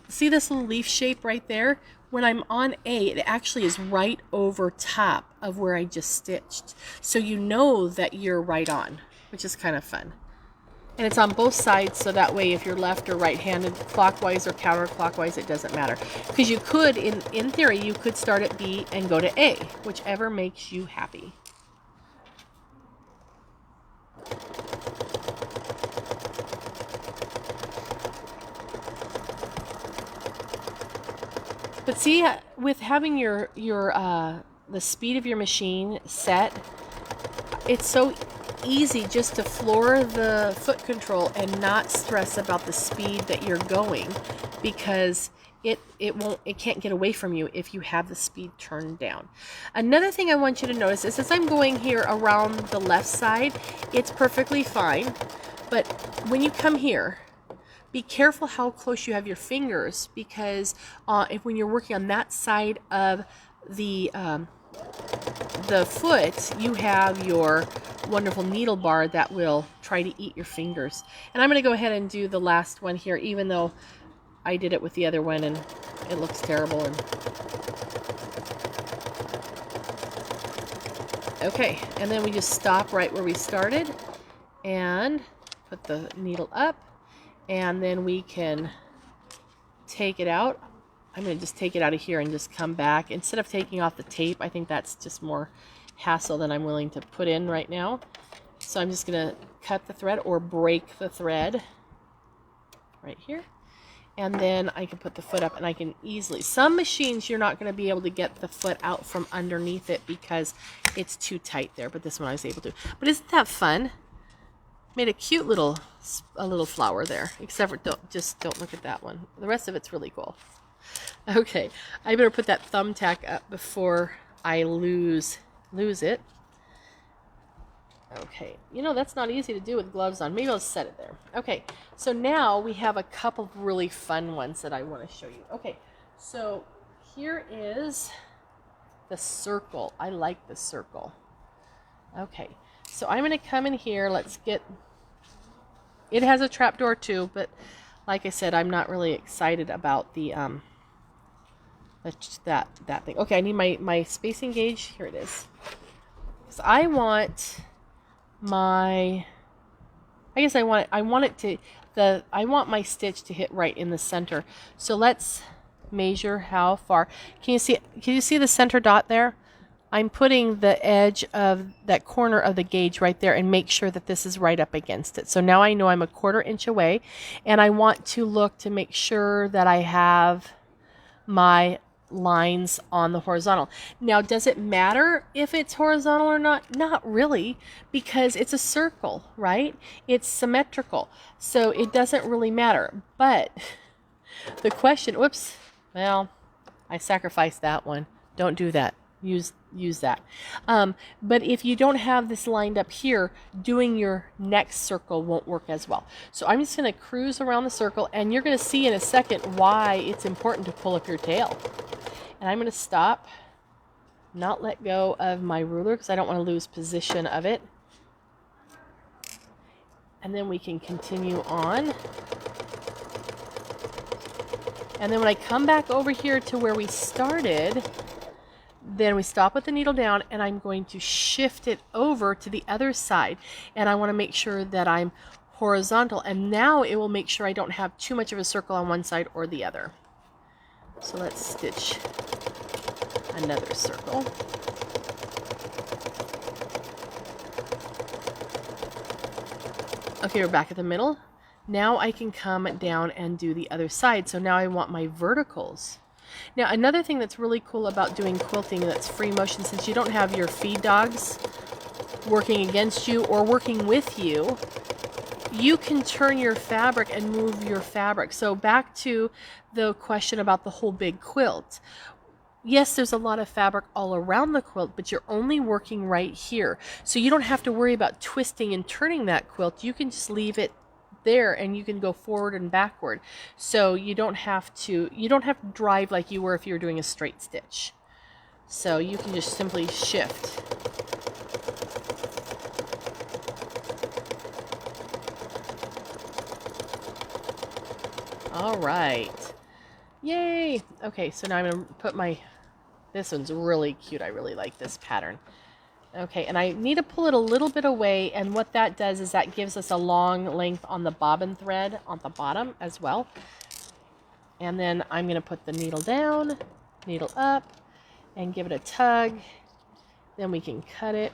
see this little leaf shape right there? When I'm on A, it actually is right over top of where I just stitched. So you know that you're right on, which is kind of fun. And it's on both sides, so that way if you're left or right-handed, clockwise or counterclockwise, it doesn't matter. Because you could, in theory, you could start at B and go to A, whichever makes you happy. But see, with having the speed of your machine set, it's so easy just to floor the foot control and not stress about the speed that you're going, because it can't get away from you if you have the speed turned down. Another thing I want you to notice is, as I'm going here around the left side, it's perfectly fine, but when you come here, be careful how close you have your fingers, because when you're working on that side of the foot, you have your wonderful needle bar that will try to eat your fingers. And I'm going to go ahead and do the last one here, even though I did it with the other one and it looks terrible. Okay, and then we just stop right where we started and put the needle up. And then we can take it out. I'm going to just take it out of here and just come back. Instead of taking off the tape, I think that's just more hassle than I'm willing to put in right now. So I'm just going to cut the thread or break the thread right here. And then I can put the foot up, and I can easily... Some machines, you're not going to be able to get the foot out from underneath it because it's too tight there. But this one I was able to. But isn't that fun? Made a cute little flower there, except for don't look at that one. The rest of it's really cool. Okay, I better put that thumbtack up before I lose it. Okay, you know, that's not easy to do with gloves on. Maybe I'll set it there. Okay, so now we have a couple of really fun ones that I want to show you. Okay, so here is the circle. I like the circle. Okay, so I'm going to come in here. Let's get... It has a trapdoor too, but like I said, I'm not really excited about the that thing. Okay, I need my spacing gauge. Here it is. So I want my... I guess I want my stitch to hit right in the center. So let's measure how far. Can you see the center dot there? I'm putting the edge of that corner of the gauge right there and make sure that this is right up against it. So now I know I'm a 1/4 inch away, and I want to look to make sure that I have my lines on the horizontal. Now, does it matter if it's horizontal or not? Not really, because it's a circle, right? It's symmetrical, so it doesn't really matter. But the question, whoops, well, I sacrificed that one. Don't do that. Use that. But if you don't have this lined up here, doing your next circle won't work as well. So I'm just going to cruise around the circle, and you're going to see in a second why it's important to pull up your tail. And I'm going to stop, not let go of my ruler because I don't want to lose position of it. And then we can continue on. And then when I come back over here to where we started, then we stop with the needle down, and I'm going to shift it over to the other side. And I want to make sure that I'm horizontal. And now it will make sure I don't have too much of a circle on one side or the other. So let's stitch another circle. Okay, we're back at the middle. Now I can come down and do the other side. So now I want my verticals. Now, another thing that's really cool about doing quilting that's free motion, since you don't have your feed dogs working against you or working with you, you can turn your fabric and move your fabric. So back to the question about the whole big quilt. Yes, there's a lot of fabric all around the quilt, but you're only working right here. So you don't have to worry about twisting and turning that quilt. You can just leave it there, and you can go forward and backward. So you don't have to drive like you were if you were doing a straight stitch. So you can just simply shift. All right. Yay. Okay, so now I'm going to put this one's really cute. I really like this pattern. Okay, and I need to pull it a little bit away, and what that does is that gives us a long length on the bobbin thread on the bottom as well. And then I'm going to put the needle down, needle up, and give it a tug. Then we can cut it,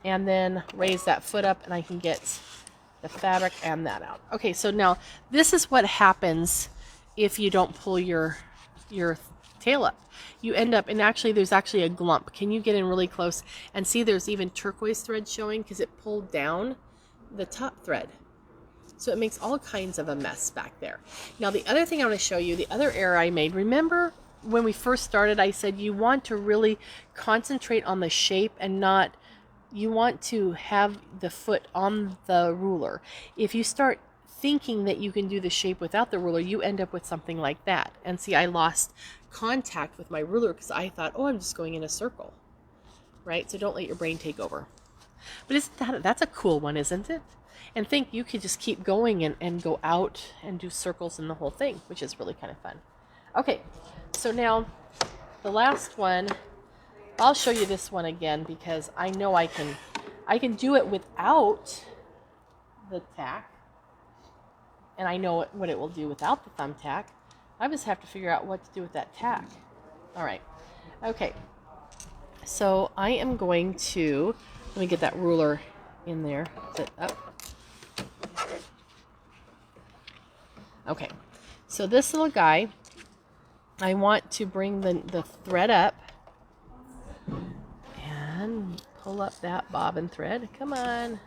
and then raise that foot up, and I can get the fabric and that out. Okay, so now this is what happens if you don't pull your tail up. You end up, and actually there's actually a glump. Can you get in really close and see there's even turquoise thread showing because it pulled down the top thread. So it makes all kinds of a mess back there. Now the other thing I want to show you, the other error I made, remember when we first started I said you want to really concentrate on the shape and not, you want to have the foot on the ruler. If you start thinking that you can do the shape without the ruler, you end up with something like that. And see, I lost contact with my ruler because I thought, oh, I'm just going in a circle, right? So don't let your brain take over. But that's a cool one, isn't it? And think you could just keep going and go out and do circles in the whole thing, which is really kind of fun. Okay, so now the last one, I'll show you this one again because I know I can do it without the tack. And I know what it will do without the thumbtack. I just have to figure out what to do with that tack. All right. Okay. So I am going to, let me get that ruler in there. Sit up. Okay. So this little guy, I want to bring the thread up and pull up that bobbin thread. Come on.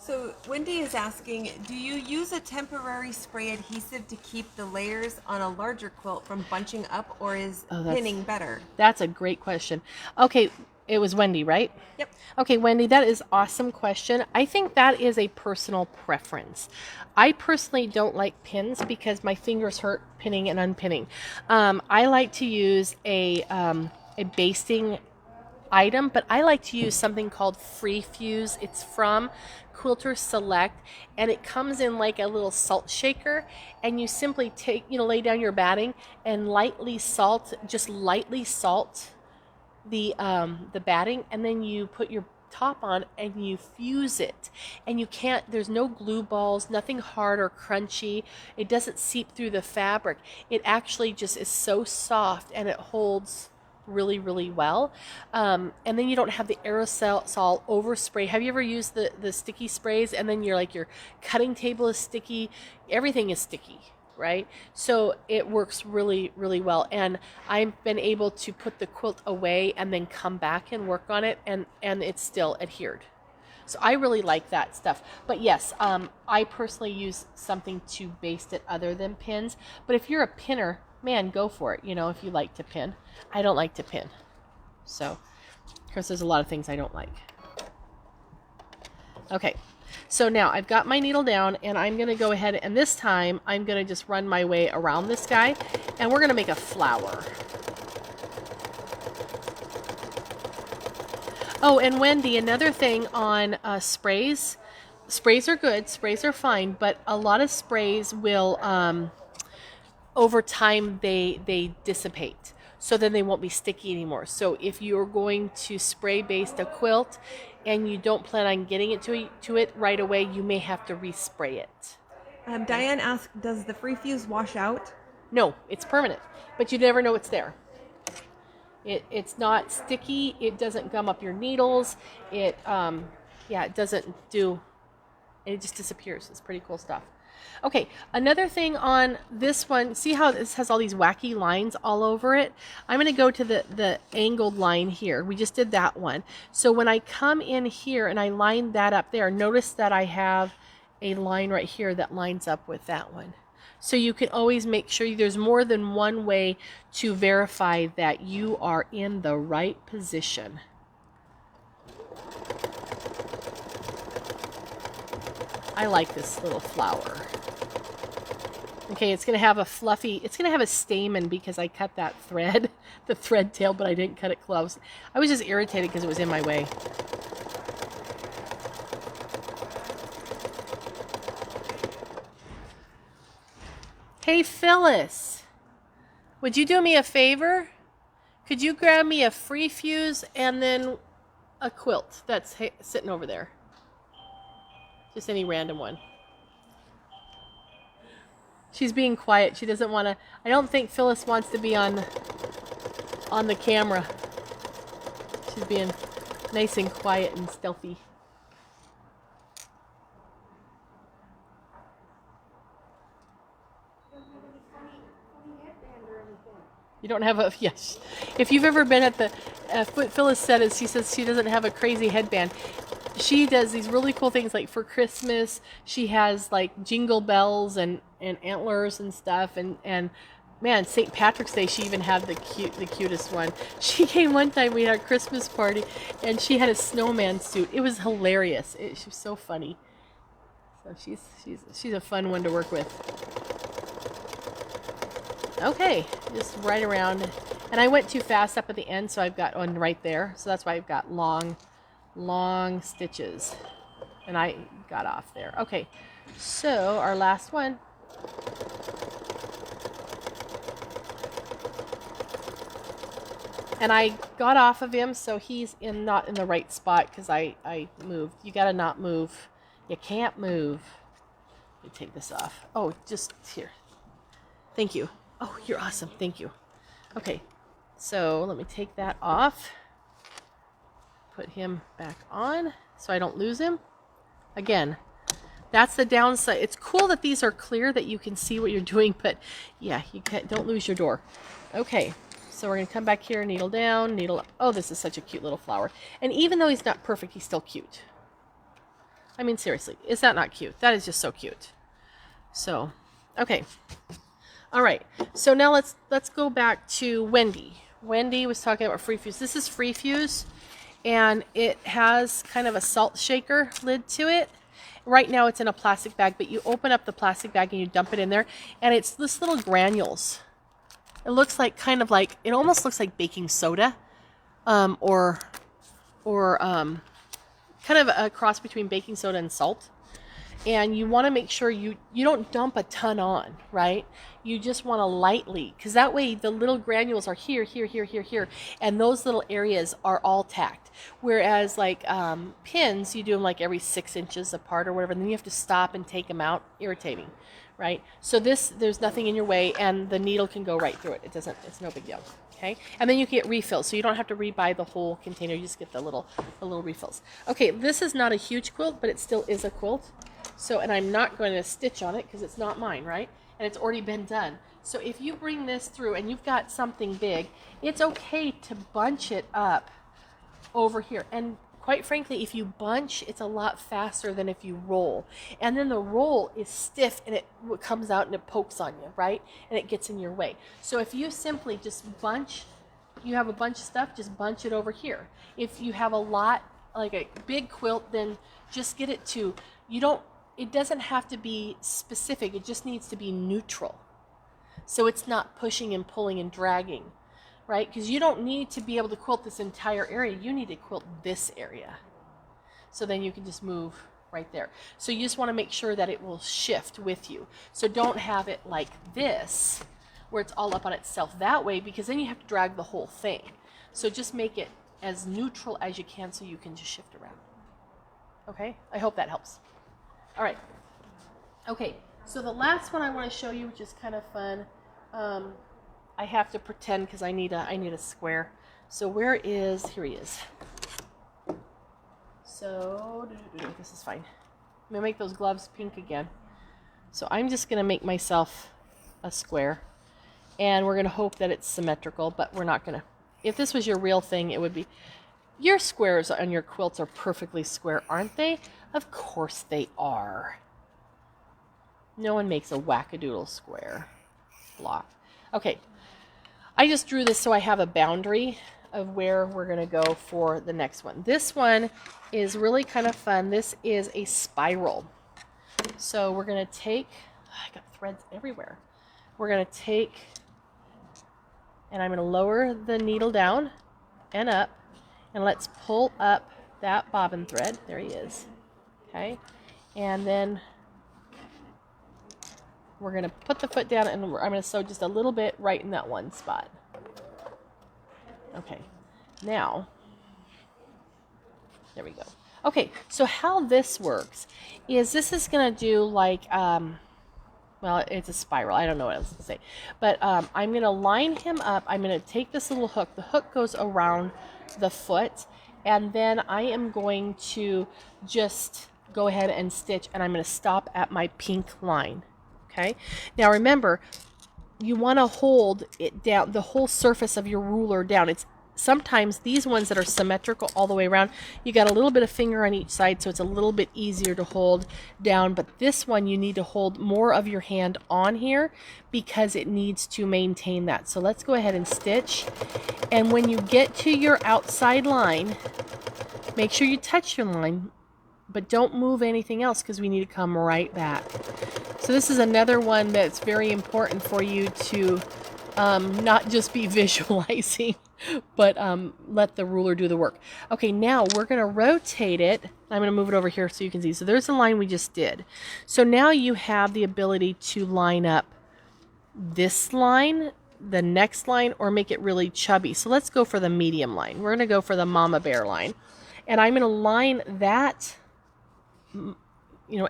So Wendy is asking, do you use a temporary spray adhesive to keep the layers on a larger quilt from bunching up, or is Oh, pinning better? that's a great question. Okay, it was Wendy, right? Yep. Okay, Wendy, that is awesome question. I think that is a personal preference. I personally don't like pins because my fingers hurt pinning and unpinning. I like to use a basting item, but I like to use something called Free Fuse. It's from Quilter Select, and it comes in like a little salt shaker, and you simply take, lay down your batting and just lightly salt the batting, and then you put your top on and you fuse it, and there's no glue balls, nothing hard or crunchy. It doesn't seep through the fabric. It actually just is so soft, and it holds really, really well. And then you don't have the aerosol overspray. Have you ever used the sticky sprays, and then your cutting table is sticky, everything is sticky, right? So it works really, really well. And I've been able to put the quilt away and then come back and work on it, and it's still adhered. So I really like that stuff. But yes, I personally use something to baste it other than pins. But if you're a pinner, man, go for it, if you like to pin. I don't like to pin. So, of course, there's a lot of things I don't like. Okay. So now I've got my needle down, and I'm going to go ahead, and this time I'm going to just run my way around this guy, and we're going to make a flower. Oh, and Wendy, another thing on sprays. Sprays are good, sprays are fine, but a lot of sprays will, over time, they dissipate. So then they won't be sticky anymore. So if you're going to spray baste a quilt and you don't plan on getting it to it right away, you may have to respray it. Diane asked, does the Free Fuse wash out? No, it's permanent, but you never know it's there. It's not sticky. It doesn't gum up your needles. It doesn't do. It just disappears. It's pretty cool stuff. Okay, another thing on this one, see how this has all these wacky lines all over it? I'm going to go to the angled line here. We just did that one. So when I come in here and I line that up there, notice that I have a line right here that lines up with that one. So you can always make sure there's more than one way to verify that you are in the right position. I like this little flower. Okay, it's going to have a stamen because I cut that thread, the thread tail, but I didn't cut it close. I was just irritated because it was in my way. Hey, Phyllis, would you do me a favor? Could you grab me a Free Fuse and then a quilt that's sitting over there? Just any random one. She's being quiet. She doesn't want to. I don't think Phyllis wants to be on the camera. She's being nice and quiet and stealthy. You don't have a, yes. If you've ever been at the, what Phyllis said is, she says she doesn't have a crazy headband. She does these really cool things, like for Christmas, she has like jingle bells and antlers and stuff, and man, St. Patrick's Day, she even had the cutest one. She came one time, we had a Christmas party, and she had a snowman suit. It was hilarious. She was so funny. So she's a fun one to work with. Okay, just right around. And I went too fast up at the end, so I've got one right there. So that's why I've got long stitches. And I got off there. Okay, so our last one. And I got off of him, so he's not in the right spot because I moved. You gotta not move. You can't move. Let me take this off. Oh, just here. Thank you. Oh, you're awesome. Thank you. Okay, so let me take that off. Put him back on so I don't lose him. Again, that's the downside. It's cool that these are clear, that you can see what you're doing, but yeah, don't lose your door. Okay, so we're going to come back here, needle down, needle up. Oh, this is such a cute little flower. And even though he's not perfect, he's still cute. I mean, seriously, is that not cute? That is just so cute. So, okay. All right. So now let's go back to Wendy. Wendy was talking about free fuse. This is free fuse, and it has kind of a salt shaker lid to it. Right now it's in a plastic bag, but you open up the plastic bag and you dump it in there, and it's this little granules. It looks like it almost looks like baking soda, or kind of a cross between baking soda and salt. And you want to make sure you don't dump a ton on, right? You just want to lightly, because that way the little granules are here, here, here, here, here, and those little areas are all tacked. Whereas like pins, you do them like every 6 inches apart or whatever, and then you have to stop and take them out. Irritating, right? So there's nothing in your way, and the needle can go right through it. It's no big deal. Okay, and then you can get refills, so you don't have to rebuy the whole container. You just get the little refills. Okay, this is not a huge quilt, but it still is a quilt. So, and I'm not going to stitch on it because it's not mine, right? And it's already been done. So if you bring this through and you've got something big, it's okay to bunch it up over here. And quite frankly, if you bunch, it's a lot faster than if you roll. And then the roll is stiff and it comes out and it pokes on you, right? And it gets in your way. So if you simply just bunch, you have a bunch of stuff, just bunch it over here. If you have a lot, like a big quilt, then just get it to, it doesn't have to be specific, it just needs to be neutral. So it's not pushing and pulling and dragging, right? Because you don't need to be able to quilt this entire area, you need to quilt this area. So then you can just move right there. So you just want to make sure that it will shift with you. So don't have it like this, where it's all up on itself that way, because then you have to drag the whole thing. So just make it as neutral as you can so you can just shift around. Okay, I hope that helps. All right. Okay, so the last one I want to show you, which is kind of fun, I have to pretend because I need a square. So here he is. So this is fine. I'm gonna make those gloves pink again. So I'm just gonna make myself a square, and we're gonna hope that it's symmetrical, but we're not gonna. If this was your real thing, it would be. Your squares on your quilts are perfectly square, aren't they? Of course they are. No one makes a wackadoodle square block. Okay, I just drew this so I have a boundary of where we're going to go for the next one. This one is really kind of fun. This is a spiral. So we're going to take, I got threads everywhere. We're going to take, and I'm going to lower the needle down and up. And let's pull up that bobbin thread. There he is. Okay. And then we're going to put the foot down, and I'm going to sew just a little bit right in that one spot. Okay. Now, there we go. Okay. So how this works is this is going to do like, well, it's a spiral. I don't know what else to say. But I'm going to line him up. I'm going to take this little hook. The hook goes around the foot, and then I am going to just go ahead and stitch, and I'm going to stop at my pink line. Okay, now remember, you want to hold it down, the whole surface of your ruler down. It's sometimes these ones that are symmetrical all the way around, you got a little bit of finger on each side, so it's a little bit easier to hold down. But this one, you need to hold more of your hand on here because it needs to maintain that. So let's go ahead and stitch. And when you get to your outside line, make sure you touch your line, but don't move anything else because we need to come right back. So this is another one that's very important for you to not just be visualizing, but let the ruler do the work. Okay, now we're going to rotate it. I'm going to move it over here so you can see. So there's the line we just did. So now you have the ability to line up this line, the next line, or make it really chubby. So let's go for the medium line. We're going to go for the mama bear line. And I'm going to line that,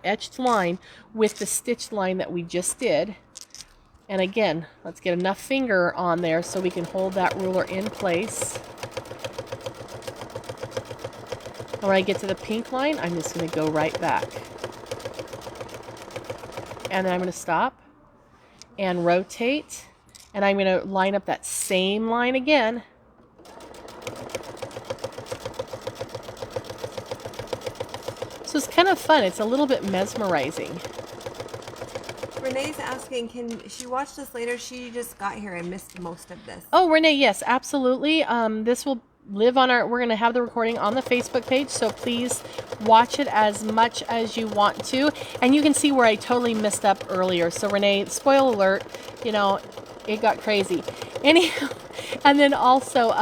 etched line with the stitched line that we just did. And again, let's get enough finger on there so we can hold that ruler in place. And when I get to the pink line, I'm just going to go right back. And then I'm going to stop and rotate. And I'm going to line up that same line again. So it's kind of fun. It's a little bit mesmerizing. Renee's asking, can she watch this later? She just got here and missed most of this. Oh, Renee, yes, absolutely. This will live on we're going to have the recording on the Facebook page, so please watch it as much as you want to. And you can see where I totally messed up earlier. So Renee, spoil alert, it got crazy. Anyhow, and then also,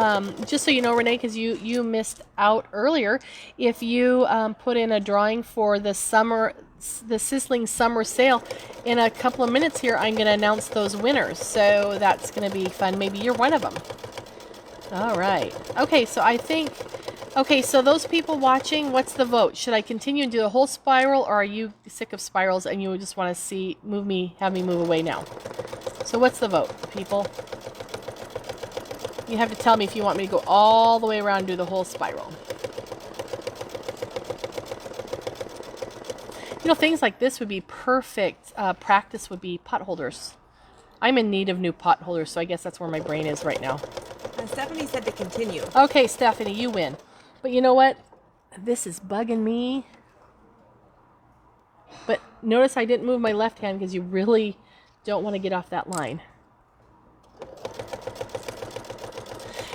just so you know, Renee, because you missed out earlier, if you put in a drawing for the Sizzling Summer Sale, in a couple of minutes here, I'm going to announce those winners. So that's going to be fun. Maybe you're one of them. All right. Okay, so so those people watching, what's the vote? Should I continue and do the whole spiral, or are you sick of spirals and you just want to have me move away now? So what's the vote, people? You have to tell me if you want me to go all the way around and do the whole spiral. Things like this would be perfect. Practice would be pot holders. I'm in need of new pot holders, so I guess that's where my brain is right now. Stephanie said to continue. Okay, Stephanie, you win. But you know what? This is bugging me. But notice I didn't move my left hand because you really don't want to get off that line.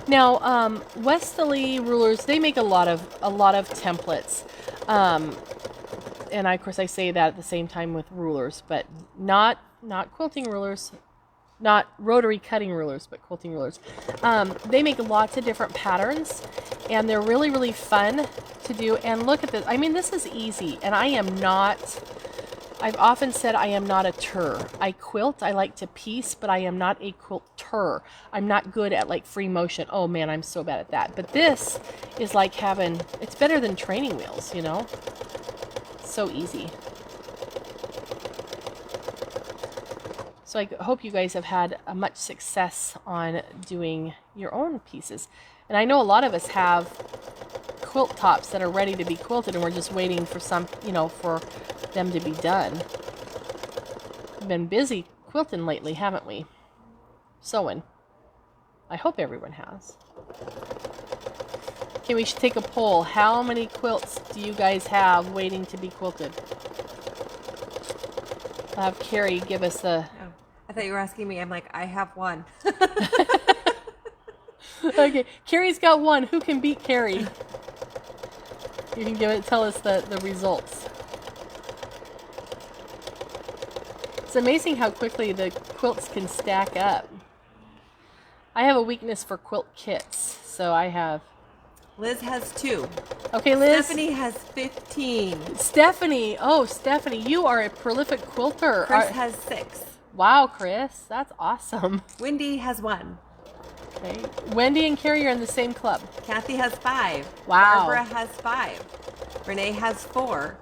Now, Westerly rulers, they make a lot of templates. And of course I say that at the same time with rulers, but not quilting rulers, not rotary cutting rulers, but quilting rulers. They make lots of different patterns, and they're really, really fun to do. And look at this. I mean, this is easy, and I've often said I am not a tur. I quilt, I like to piece, but I am not a quilter. I'm not good at like free motion. Oh man, I'm so bad at that. But this is like it's better than training wheels, So easy. So I hope you guys have had much success on doing your own pieces. And I know a lot of us have quilt tops that are ready to be quilted, and we're just waiting for for them to be done. We've been busy quilting lately, haven't we? Sewing. I hope everyone has. Okay, we should take a poll. How many quilts do you guys have waiting to be quilted? I'll have Carrie give us the... Oh, I thought you were asking me. I'm like, I have one. Okay, Carrie's got one. Who can beat Carrie? You can tell us the results. It's amazing how quickly the quilts can stack up. I have a weakness for quilt kits, so I have... Liz has 2. Okay, Liz. Stephanie has 15. Stephanie. Oh, Stephanie, you are a prolific quilter. Chris has 6. Wow, Chris. That's awesome. Wendy has 1. Okay. Wendy and Carrie are in the same club. Kathy has 5. Wow. Barbara has 5. Renee has 4.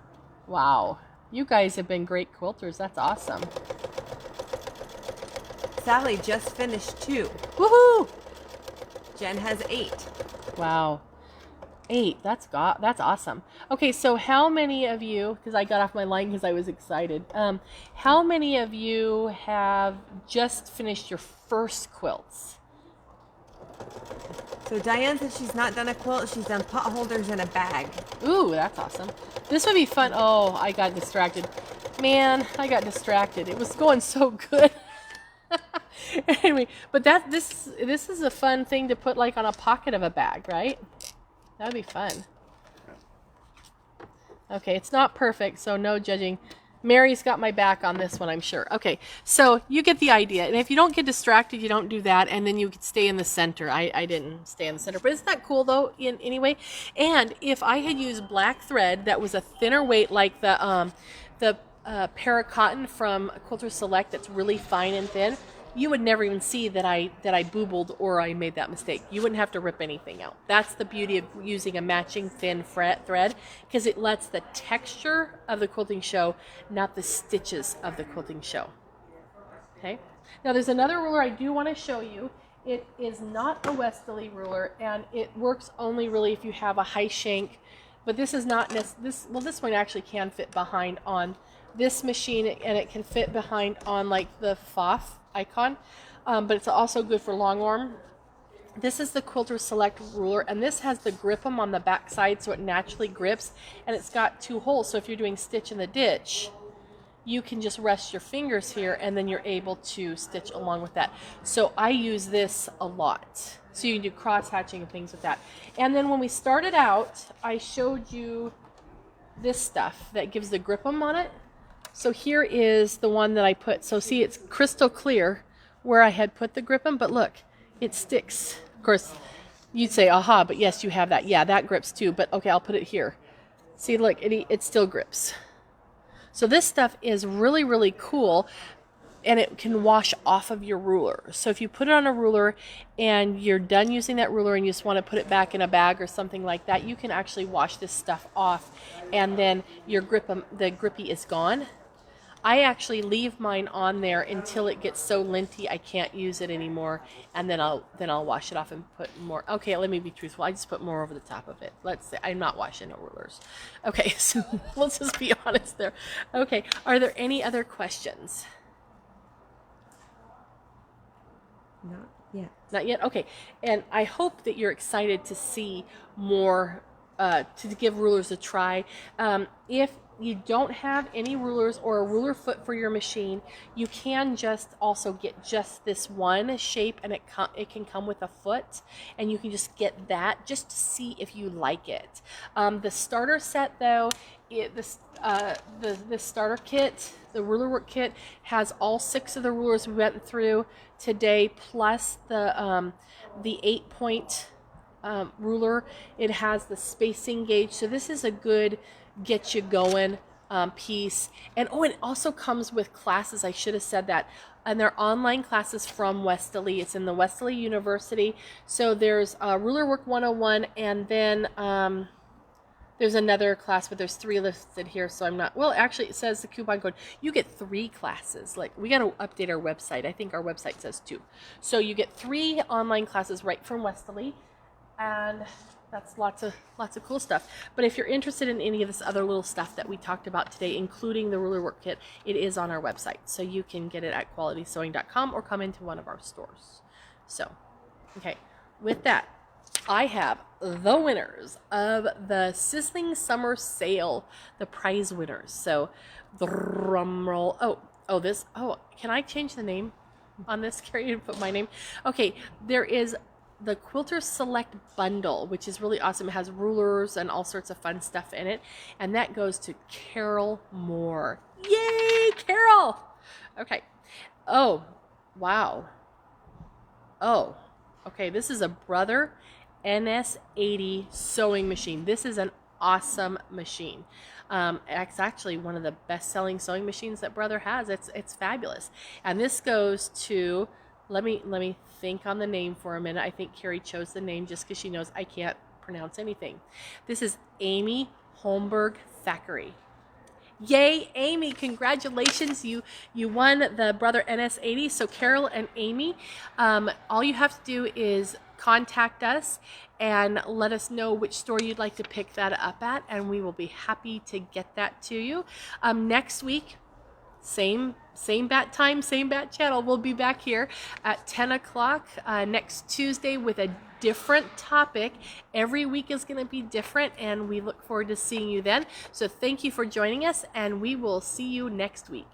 Wow. You guys have been great quilters. That's awesome. Sally just finished 2. Woohoo! Jen has 8. Wow. 8. That's awesome. Okay, so how many of you, because I got off my line because I was excited, how many of you have just finished your first quilts? So Diane said she's not done a quilt. She's done pot holders and a bag. Ooh, that's awesome. This would be fun. Oh, I got distracted. Man, I got distracted. It was going so good. Anyway, but this is a fun thing to put like on a pocket of a bag, right? That would be fun. Okay, it's not perfect, so no judging. Mary's got my back on this one, I'm sure. Okay, so you get the idea. And if you don't get distracted, you don't do that, and then you could stay in the center. I didn't stay in the center, but isn't that cool though? Anyway, and if I had used black thread that was a thinner weight, like the Paracotton from Quilter Select, that's really fine and thin, you would never even see that I boobled or I made that mistake. You wouldn't have to rip anything out. That's the beauty of using a matching thin thread, because it lets the texture of the quilting show, not the stitches of the quilting show. Okay. Now there's another ruler I do want to show you. It is not a Westerly ruler, and it works only really if you have a high shank. But this is not this one actually can fit behind on this machine, and it can fit behind on like the FOF icon, but it's also good for long arm. This is the Quilter Select ruler, and this has the grip-em on the back side so it naturally grips, and it's got 2 holes, so if you're doing stitch in the ditch, you can just rest your fingers here and then you're able to stitch along with that. So I use this a lot. So you can do cross hatching and things with that. And then when we started out, I showed you this stuff that gives the grip-em on it. So here is the one that I put. So see, it's crystal clear where I had put the grip-em, but look, it sticks. Of course, you'd say, aha, but yes, you have that. Yeah, that grips too, but okay, I'll put it here. See, look, it still grips. So this stuff is really, really cool, and it can wash off of your ruler. So if you put it on a ruler and you're done using that ruler and you just want to put it back in a bag or something like that, you can actually wash this stuff off, and then your the grippy is gone. I actually leave mine on there until it gets so linty I can't use it anymore, and then I'll wash it off and put more. Okay, let me be truthful. I just put more over the top of it. Let's say I'm not washing no rulers. Okay, so let's just be honest there. Okay, are there any other questions? Not yet. Not yet? Okay. And I hope that you're excited to see more, to give rulers a try. If you don't have any rulers or a ruler foot for your machine, you can just also get just this one shape, and it can come with a foot, and you can just get that just to see if you like it. The starter set, though, the starter kit, the ruler work kit, has all 6 of the rulers we went through today, plus the 8-point ruler. It has the spacing gauge, so this is a good get you going piece. And oh, it also comes with classes. I should have said that. And they're online classes from Westerly. It's in the Westerly University. So there's Ruler Work 101, and then there's another class, but there's 3 listed here, so I'm not, well, actually it says the coupon code, you get 3 classes. Like, we got to update our website. I think our website says 2. So you get 3 online classes right from Westerly, and that's lots of cool stuff. But if you're interested in any of this other little stuff that we talked about today, including the ruler work kit, it is on our website. So you can get it at qualitysewing.com or come into one of our stores. So, okay, with that, I have the winners of the Sizzling Summer Sale, the prize winners. So, drum roll. Oh, can I change the name on this, Carrie, and put my name? Okay, there is the Quilter Select Bundle, which is really awesome. It has rulers and all sorts of fun stuff in it, and that goes to Carol Moore. Yay, Carol! Okay. Oh, wow. Oh, okay, this is a Brother NS80 sewing machine. This is an awesome machine. It's actually one of the best-selling sewing machines that Brother has. It's fabulous. And this goes to, let me think on the name for a minute. I think Carrie chose the name just because she knows I can't pronounce anything. This is Amy Holmberg Thackeray. Yay, Amy, congratulations. You won the Brother NS80. So Carol and Amy, all you have to do is contact us and let us know which store you'd like to pick that up at, and we will be happy to get that to you. Next week, same bat time, same bat channel. We'll be back here at 10 o'clock next Tuesday with a different topic. Every week is going to be different, and we look forward to seeing you then. So thank you for joining us, and we will see you next week.